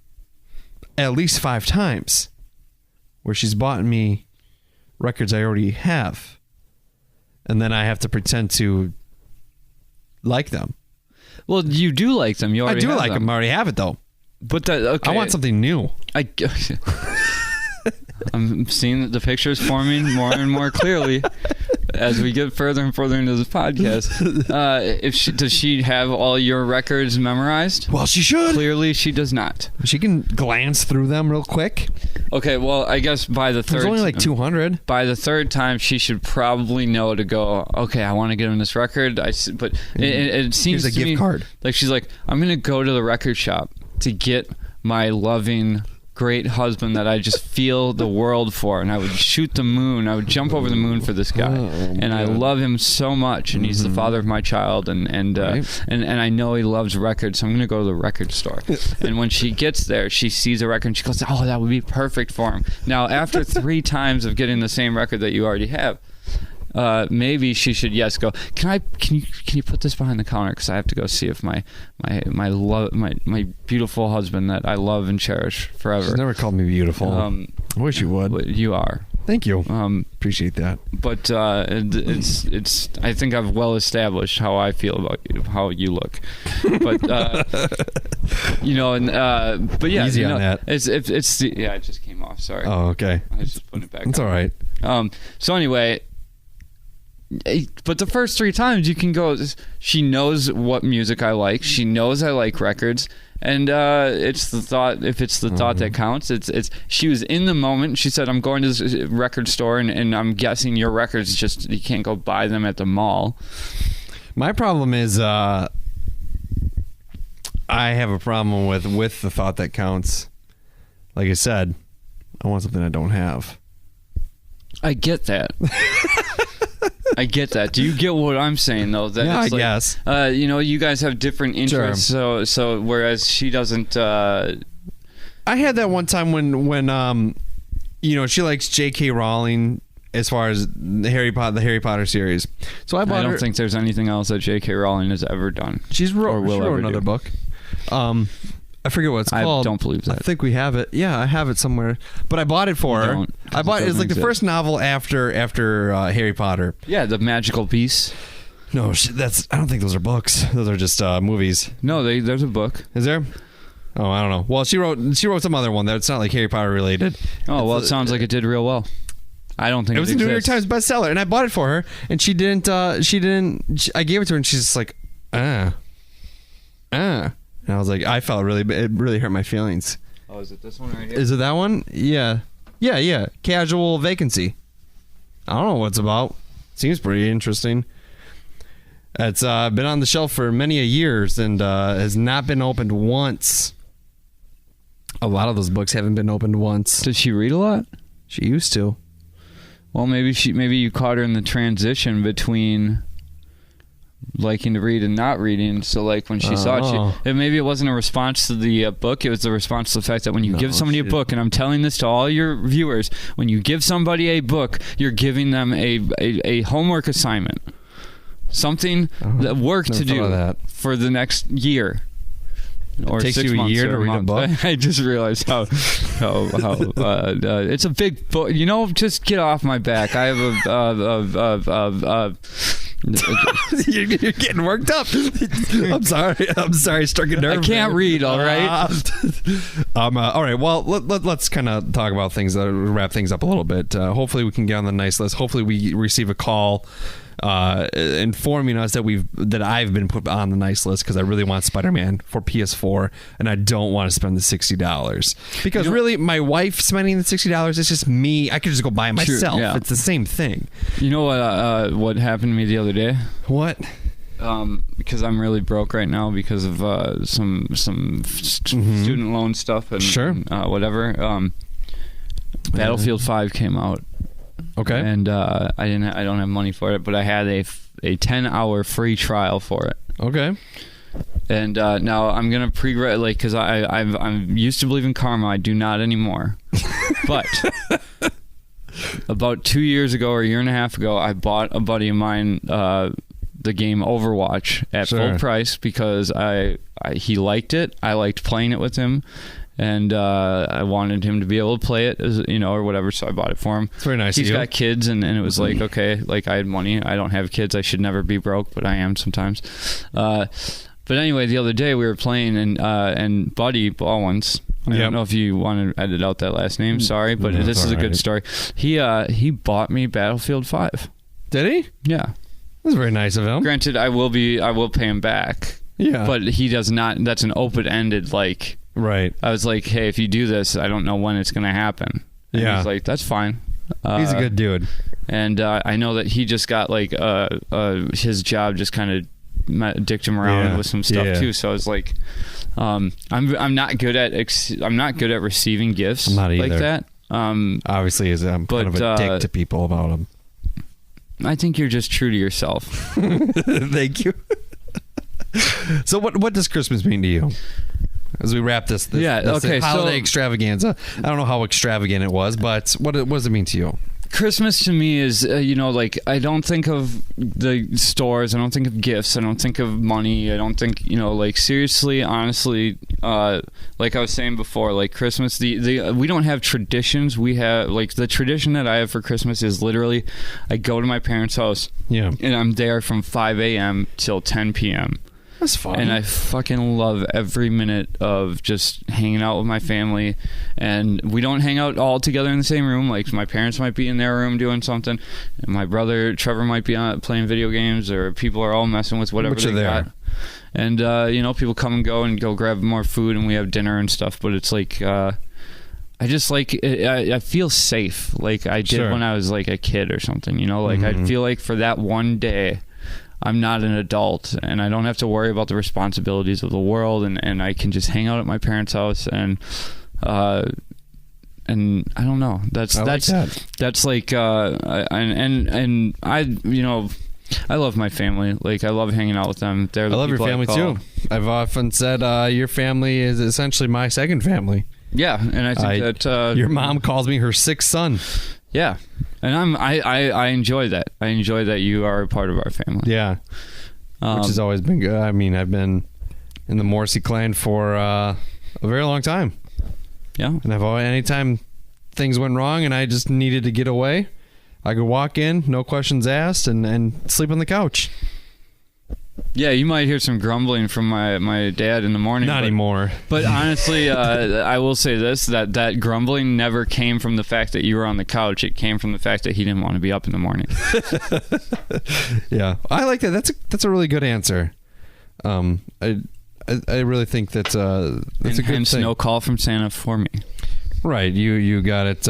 at least 5 times where she's bought me records I already have, and then I have to pretend to like them. Well, you do like them. You I already do have like them. I already have it though. But okay. I want something new. I'm seeing the pictures forming more and more clearly as we get further and further into this podcast. Does she have all your records memorized? Well, she should. Clearly, she does not. She can glance through them real quick. Okay, well, I guess by the There's third, only like 200. by the third time, she should probably know to go. Okay, I want to get him this record. But it seems Here's a to gift me card. like she's like, I'm gonna go to the record shop to get my loving, great husband that I just feel the world for, and I would shoot the moon. I would jump over the moon for this guy, and I love him so much, and he's the father of my child, and I know he loves records, so I'm gonna go to the record store. And when she gets there, she sees a record, and she goes, "Oh, that would be perfect for him." Now, after 3 times of getting the same record that you already have, maybe she should go. Can you put this behind the counter, because I have to go see if my beautiful husband that I love and cherish forever. She's never called me beautiful. I wish you would. You are. Thank you. Appreciate that. But it's. I think I've well established how I feel about you, how you look. But but yeah, Easy on that. It's it just came off. Sorry. Oh, okay. I was just putting it back. It's on. all right. So anyway. But the first 3 times you can go, she knows what music I like. She knows I like records. And it's the thought, if it's the thought that counts, it's she was in the moment. She said, I'm going to this record store, and I'm guessing your records just, you can't go buy them at the mall. My problem is I have a problem with the thought that counts. Like I said, I want something I don't have. I get that. I get that. Do you get what I'm saying, though? That Yeah, it's I like, guess. You guys have different interests, so whereas she doesn't. I had that one time when she likes J.K. Rowling as far as the Harry Potter series. So I don't think there's anything else that J.K. Rowling has ever done. She wrote ever another do. book. I forget what it's called. I don't believe that. I think we have it. Yeah, I have it somewhere. But I bought it for her. don't, 'cause I bought it it. It's like the doesn't first novel after Harry Potter. Yeah, the magical beasts. No, I don't think those are books. Those are just movies. No, there's a book. Is there? Oh, I don't know. Well, she wrote some other one that's not like Harry Potter related. Oh, well, it sounds like it did real well. I don't think It was a New York exists. Times bestseller, and I bought it for her, and she didn't. I gave it to her, and she's just like, And I was like, I felt it really hurt my feelings. Oh, is it this one right here? Is it that one? Yeah. Casual vacancy. I don't know what it's about. Seems pretty interesting. It's been on the shelf for many a years and has not been opened once. A lot of those books haven't been opened once. Does she read a lot? She used to. Well, maybe you caught her in the transition between liking to read and not reading. So like when she saw it, maybe it wasn't a response to the book. It was a response to the fact that when you give somebody a book, and I'm telling this to all your viewers, when you give somebody a book, you're giving them a homework assignment, something that work to do for the next year. Or it takes 6 you a months year or to read a book. I just realized how it's a big book. Just get off my back. I have You're getting worked up. I'm sorry. Struck a nerve. I can't read. All right. All right. Well, let's kind of talk about things. Wrap things up a little bit. Hopefully, we can get on the nice list. Hopefully, we receive a call informing us that I've been put on the nice list because I really want Spider-Man for PS4 and I don't want to spend the $60 because really my wife spending the $60 is just me. I could just go buy it myself. Yeah. It's the same thing. You know what happened to me the other day? What? Because I'm really broke right now because of some student loan stuff and whatever. Battlefield 5 came out. Okay. And I don't have money for it, but I had a 10-hour free trial for it. Okay. And now I'm gonna because I'm used to believe in karma. I do not anymore. But about 2 years ago or a year and a half ago, I bought a buddy of mine the game Overwatch at full price because he liked it. I liked playing it with him. And I wanted him to be able to play it, or whatever, so I bought it for him. It's very nice. He's got kids, and it was like, okay, like I had money. I don't have kids. I should never be broke, but I am sometimes. But anyway, the other day we were playing, and Buddy Ballwins, I don't know if you want to edit out that last name, sorry, but this is a good story. He bought me Battlefield 5. Did he? Yeah. That's very nice of him. Granted, I will pay him back. Yeah. But he does not. That's an open-ended, like... Right. I was like, hey, if you do this, I don't know when it's going to happen. And he's like, that's fine. He's a good dude. And I know that he just got like his job just kind of dicked him around with some stuff too. So I was like, I'm not good at receiving gifts like that. Obviously, I'm kind of a dick to people about them. I think you're just true to yourself. Thank you. So what does Christmas mean to you? As we wrap this holiday extravaganza. I don't know how extravagant it was, but what does it mean to you? Christmas to me is, I don't think of the stores. I don't think of gifts. I don't think of money. I don't think, seriously, honestly, like I was saying before, like Christmas, we don't have traditions. We have, like, the tradition that I have for Christmas is literally I go to my parents' house. Yeah. And I'm there from 5 a.m. till 10 p.m. That's fun. And I fucking love every minute of just hanging out with my family. And we don't hang out all together in the same room. Like, my parents might be in their room doing something, and my brother Trevor might be playing video games, or people are all messing with whatever they got. And people come and go grab more food, and we have dinner and stuff. But it's like I just like I feel safe, like I did when I was like a kid or something. I feel like for that one day, I'm not an adult, and I don't have to worry about the responsibilities of the world, and I can just hang out at my parents' house, and I don't know. That's like I love my family. Like, I love hanging out with them. I love your family too. I've often said your family is essentially my second family. Yeah, and I think that your mom calls me her sixth son. Yeah, and I enjoy that. I enjoy that you are a part of our family. Yeah, which has always been good. I mean, I've been in the Morrissey clan for a very long time. Yeah, and anytime things went wrong and I just needed to get away, I could walk in, no questions asked, and sleep on the couch. Yeah, you might hear some grumbling from my dad in the morning. Not anymore. But honestly, I will say this, that grumbling never came from the fact that you were on the couch. It came from the fact that he didn't want to be up in the morning. Yeah, I like that. That's a really good answer. I really think that's a good hence thing. No call from Santa for me. Right, you got it.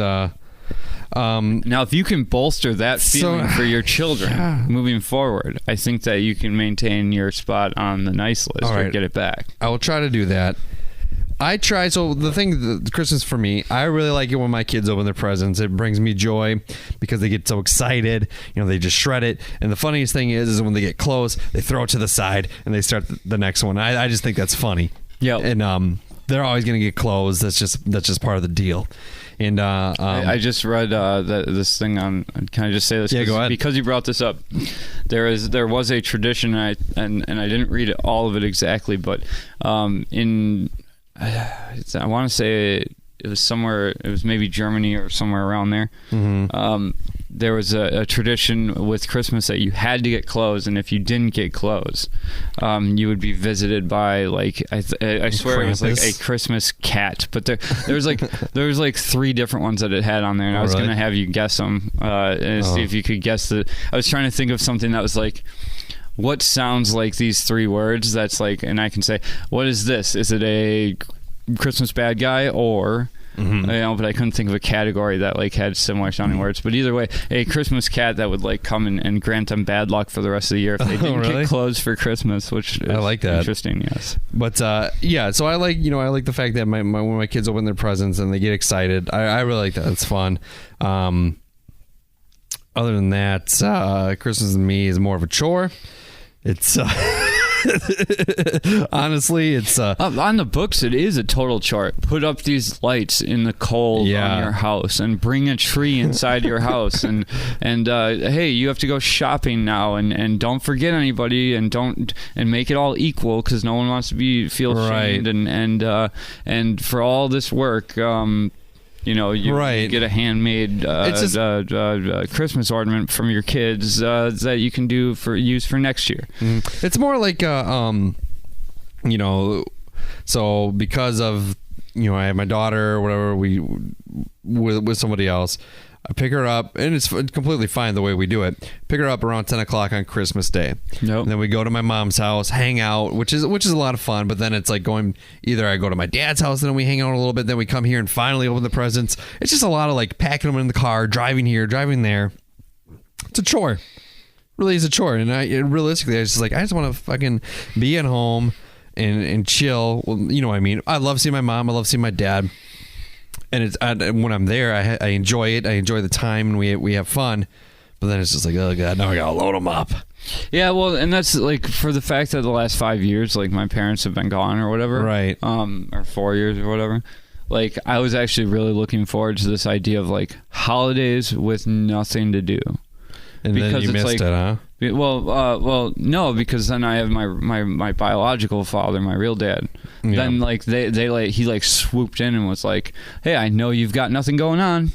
Now, if you can bolster that feeling for your children moving forward, I think that you can maintain your spot on the nice list or get it back. I will try to do that. So the thing, Christmas for me, I really like it when my kids open their presents. It brings me joy because they get so excited. They just shred it. And the funniest thing is when they get close, they throw it to the side and they start the next one. I just think that's funny. Yeah. And they're always going to get closed. That's just part of the deal. And I just read this thing on. Can I just say this? Yeah, go ahead. Because you brought this up, there was a tradition, and I didn't read all of it exactly, but I want to say it was somewhere. It was maybe Germany or somewhere around there. Mm-hmm. There was a tradition with Christmas that you had to get clothes, and if you didn't get clothes, you would be visited by I swear it was like a Christmas cat. But there was like 3 different ones that it had on there, and I was gonna have you guess them and see if you could guess the. I was trying to think of something that was like, what sounds like these 3 words? That's like, and I can say, what is this? Is it a Christmas bad guy or? Mm-hmm. But I couldn't think of a category that had similar sounding words. But either way, a Christmas cat that would come and grant them bad luck for the rest of the year if they didn't get clothes for Christmas, which is I like that. Interesting, yes. But yeah, so I like the fact that when my kids open their presents and they get excited, I really like that. It's fun. Other than that, Christmas to me is more of a chore. It's honestly, it's on the books. It is a total chore. Put up these lights in the cold on your house, and bring a tree inside your house, and hey, you have to go shopping now, and don't forget anybody, and make it all equal because no one wants to feel shamed, and for all this work. You get a handmade Christmas ornament from your kids that you can use for next year. It's more like so because of I have my daughter or whatever, we with somebody else. I pick her up, and it's completely fine the way we do it. Pick her up around 10 o'clock on Christmas Day. Nope. And then we go to my mom's house, hang out, which is a lot of fun. But then it's like either I go to my dad's house, and then we hang out a little bit. Then we come here and finally open the presents. It's just a lot of packing them in the car, driving here, driving there. It's a chore. Really is a chore. And realistically, I just want to fucking be at home and chill. Well, you know what I mean? I love seeing my mom. I love seeing my dad. And when I'm there, I enjoy it. I enjoy the time, and we have fun. But then it's just like, oh god, now I gotta load them up. Yeah, well, and that's for the fact that the last 5 years, my parents have been gone or whatever, right? Or 4 years or whatever. I was actually really looking forward to this idea of holidays with nothing to do. And because then you missed it, huh? Well, no, because then I have my biological father, my real dad. Yeah. Then he swooped in and was like, "Hey, I know you've got nothing going on,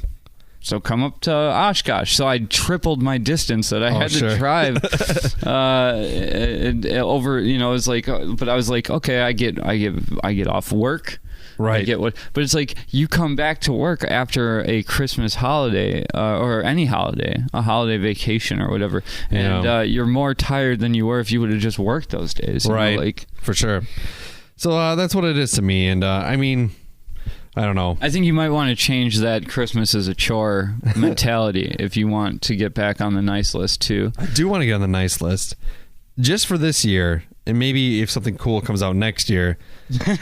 so come up to Oshkosh." So I tripled my distance that I had to drive over. It was but I was like, okay, I get off work. Right. I get but it's you come back to work after a Christmas holiday or any holiday, a holiday vacation or whatever, and you're more tired than you were if you would have just worked those days. Right. For sure. So that's what it is to me. And I mean, I don't know. I think you might want to change that Christmas is a chore mentality if you want to get back on the nice list too. I do want to get on the nice list just for this year. And maybe if something cool comes out next year,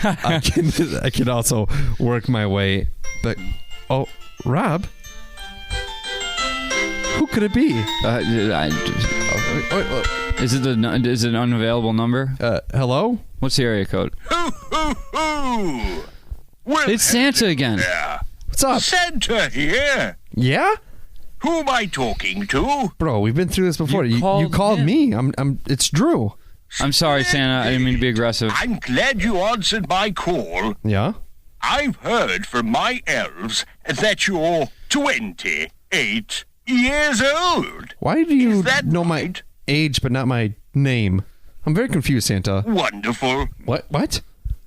I can also work my way. But Rob, who could it be? Is it an unavailable number? Hello? What's the area code? Well, it's Santa again. What's up? Santa here. Yeah? Who am I talking to? Bro, we've been through this before. You called me. It's Drew. I'm sorry, Santa. I didn't mean to be aggressive. I'm glad you answered my call. Yeah? I've heard from my elves that you're 28 years old. Why do you know right? my age but not my name? I'm very confused, Santa. Wonderful. What?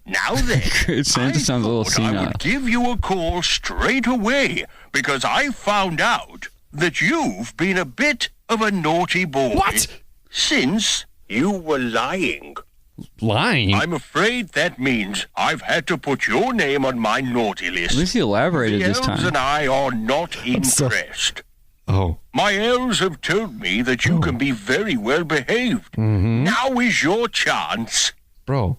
Now then, Santa sounds a little I thought I senile. would give you a call straight away because I found out that you've been a bit of a naughty boy. What? Since you were lying. Lying? I'm afraid that means I've had to put your name on my naughty list. At least he elaborated The this elves time. and I are not so- impressed. Oh. My elves have told me that you can be very well behaved. Mm-hmm. Now is your chance. Bro.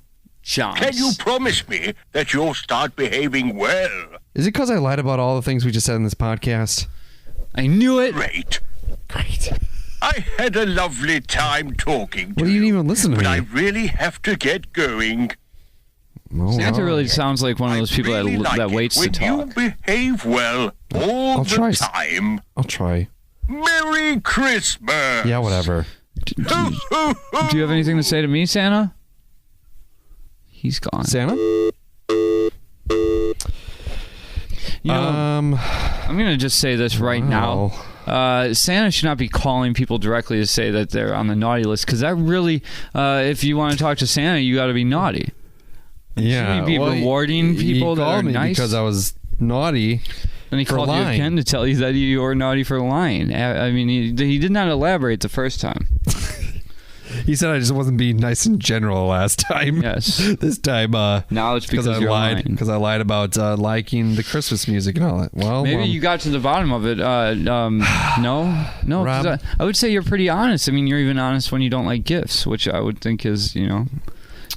Can you promise me that you'll start behaving well? Is it because I lied about all the things we just said in this podcast? I knew it. Great. Great. I had a lovely time talking to Well, you didn't even listen to but me. I really have to get going. Oh, Santa wow. really sounds like one of those people really like that it waits to when talk. you behave well all I'll the try. time. I'll try. Merry Christmas. Yeah, whatever. Do you have anything to say to me, Santa? He's gone. Santa? You know, I'm gonna just say this right now. Santa should not be calling people directly to say that they're on the naughty list, because that really, if you want to talk to Santa, you got to be naughty. Yeah. Shouldn't he be rewarding people he that are called me nice? because I was naughty. And he for called you lying. again to tell you that you were naughty for lying. I mean, he did not elaborate the first time. He said I just wasn't being nice in general last time. Yes. This time, Now it's because I you're lied. lying. Because I lied about liking the Christmas music and all that. Well, Maybe you got to the bottom of it. No. 'Cause Rob. I would say you're pretty honest. I mean, you're even honest when you don't like gifts, which I would think is,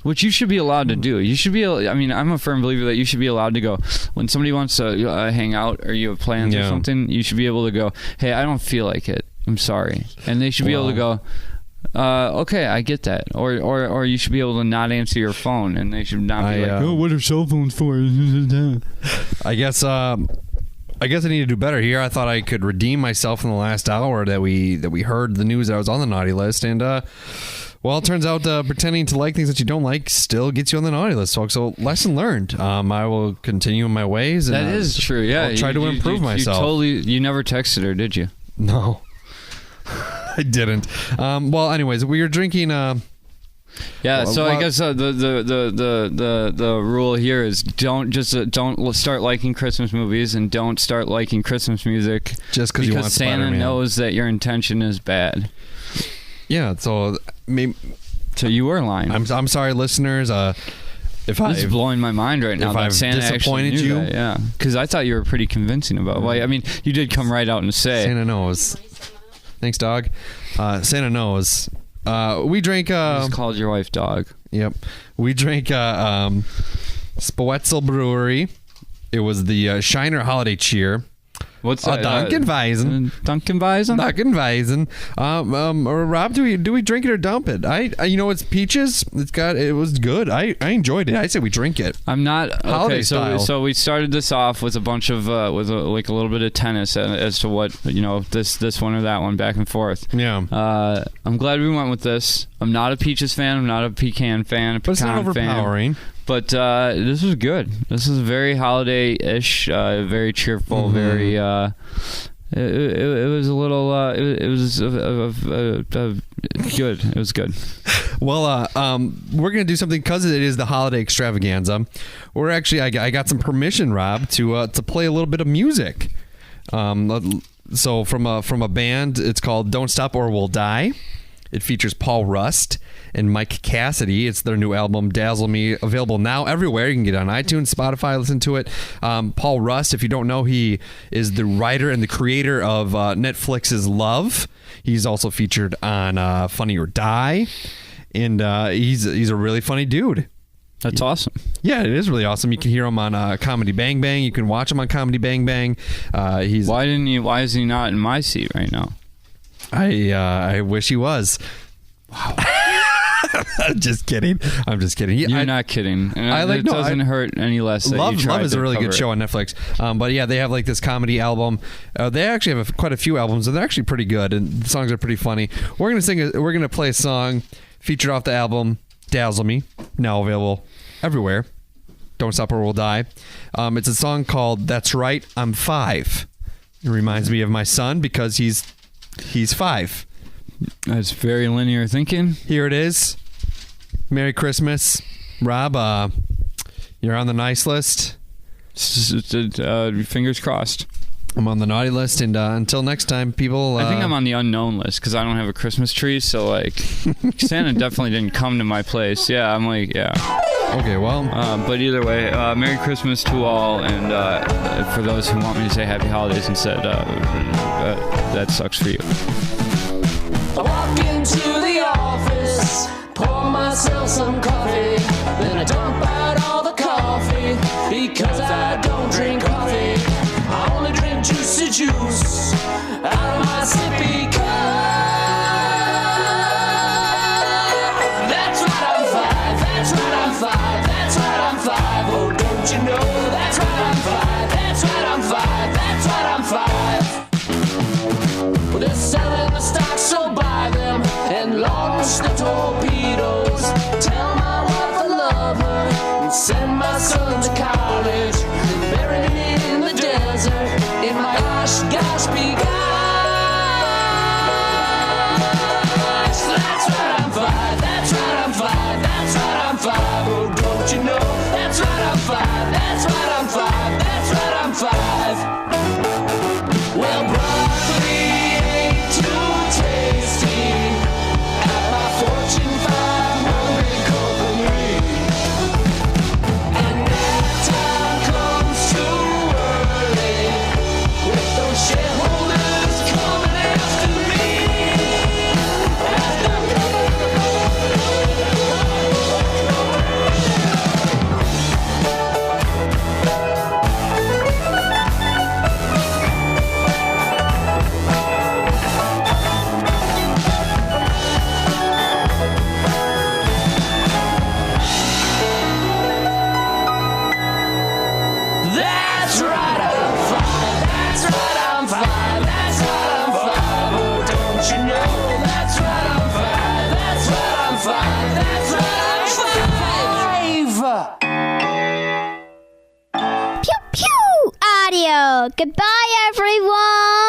which you should be allowed to do. You should be. I mean, I'm a firm believer that you should be allowed to go when somebody wants to hang out or you have plans or Yeah. something. You should be able to go, "Hey, I don't feel like it. I'm sorry," and they should be able to go. Okay, I get that. Or you should be able to not answer your phone, and they should not be like, "Oh, what are cell phones for?" I guess I need to do better here. I thought I could redeem myself in the last hour that we heard the news that I was on the naughty list, and well, it turns out pretending to like things that you don't like still gets you on the naughty list, folks. So lesson learned. I will continue in my ways. And, That is true. Yeah, I'll try to improve myself. You never texted her, did you? No, I didn't. Well, anyways, we were drinking. Yeah, so I guess the rule here is don't start liking Christmas movies and don't start liking Christmas music Just 'cause you want Santa Spider-Man. knows that your intention is bad. Yeah, so maybe, So you were lying. I'm sorry, listeners. If This is blowing my mind right now if that I've Santa actually disappointed knew you? that, yeah, because I thought you were pretty convincing about. Well, I mean, you did come right out and say. Santa knows. Thanks, dog. Santa knows. We drank. You just called your wife dog. Yep. We drank Spoetzl Brewery. It was the Shiner Holiday Cheer. What's that? Dunkelweizen. Dunkelweizen? Dunkelweizen. Rob, do we drink it or dump it? It's peaches. It was good. I enjoyed it. I say we drink it. I'm not Holiday okay. style. So we started this off with a bunch of like a little bit of tennis as to what this one or that one back and forth. Yeah. I'm glad we went with this. I'm not a peaches fan. I'm not a pecan fan. But it's not overpowering. But this was good. This is very holiday-ish, very cheerful, very. It was a little. It was good. It was good. Well, we're gonna do something because it is the holiday extravaganza. We're actually, I got some permission, Rob, to play a little bit of music. So from a band, it's called Don't Stop or We'll Die. It features Paul Rust and Mike Cassidy. It's their new album, Dazzle Me, available now everywhere. You can get it on iTunes, Spotify, listen to it. Paul Rust, if you don't know, he is the writer and the creator of Netflix's Love. He's also featured on Funny or Die. And he's a really funny dude. That's awesome. Yeah, it is really awesome. You can hear him on Comedy Bang Bang. You can watch him on Comedy Bang Bang. Why is he not in my seat right now? I wish he was. Wow. I'm just kidding. You're not kidding. And it doesn't hurt any less. That Love is a really good cover show on Netflix. But yeah, they have like this comedy album. They actually have quite a few albums, and they're actually pretty good. And the songs are pretty funny. We're gonna play a song featured off the album Dazzle Me, now available everywhere. Don't Stop or We'll Die. It's a song called That's Right, I'm 5. It reminds me of my son because he's 5. That's very linear thinking. Here it is. Merry Christmas. Rob, you're on the nice list. Fingers crossed. I'm on the naughty list, and until next time, people... I think I'm on the unknown list because I don't have a Christmas tree, so, like, Santa definitely didn't come to my place. Yeah, I'm like, yeah. Okay, well... but either way, Merry Christmas to all, and for those who want me to say Happy Holidays instead, that sucks for you. I walk into the office, pour myself some coffee, then I dump out all the coffee, because I don't drink coffee. I only drink juicy juice out of my sippy cup. That's right, I'm five. That's right, I'm five. That's right, I'm five. Oh, don't you know? That's right, I'm five. That's right, I'm five. That's right, I'm five. Well, they're selling the stocks, so buy them and launch the torpedoes. Tell my wife I love her and send my son to college. Bury me in the desert in my gosh be gosh. That's right, I'm five. That's right, I'm five. That's right, I'm five. Oh, don't you know? That's right, I'm five. That's right, I'm five. That's right, I'm five. Well, broccoli ain't too tasty at my Fortune 500 company. And that time comes too early with those shareholders coming after me. That's right, I'm five. That's right, I'm five. That's right, I'm five. Oh, don't you know? That's right, I'm five. That's right, I'm five. That's right, I'm five. Pew pew audio. Goodbye, everyone.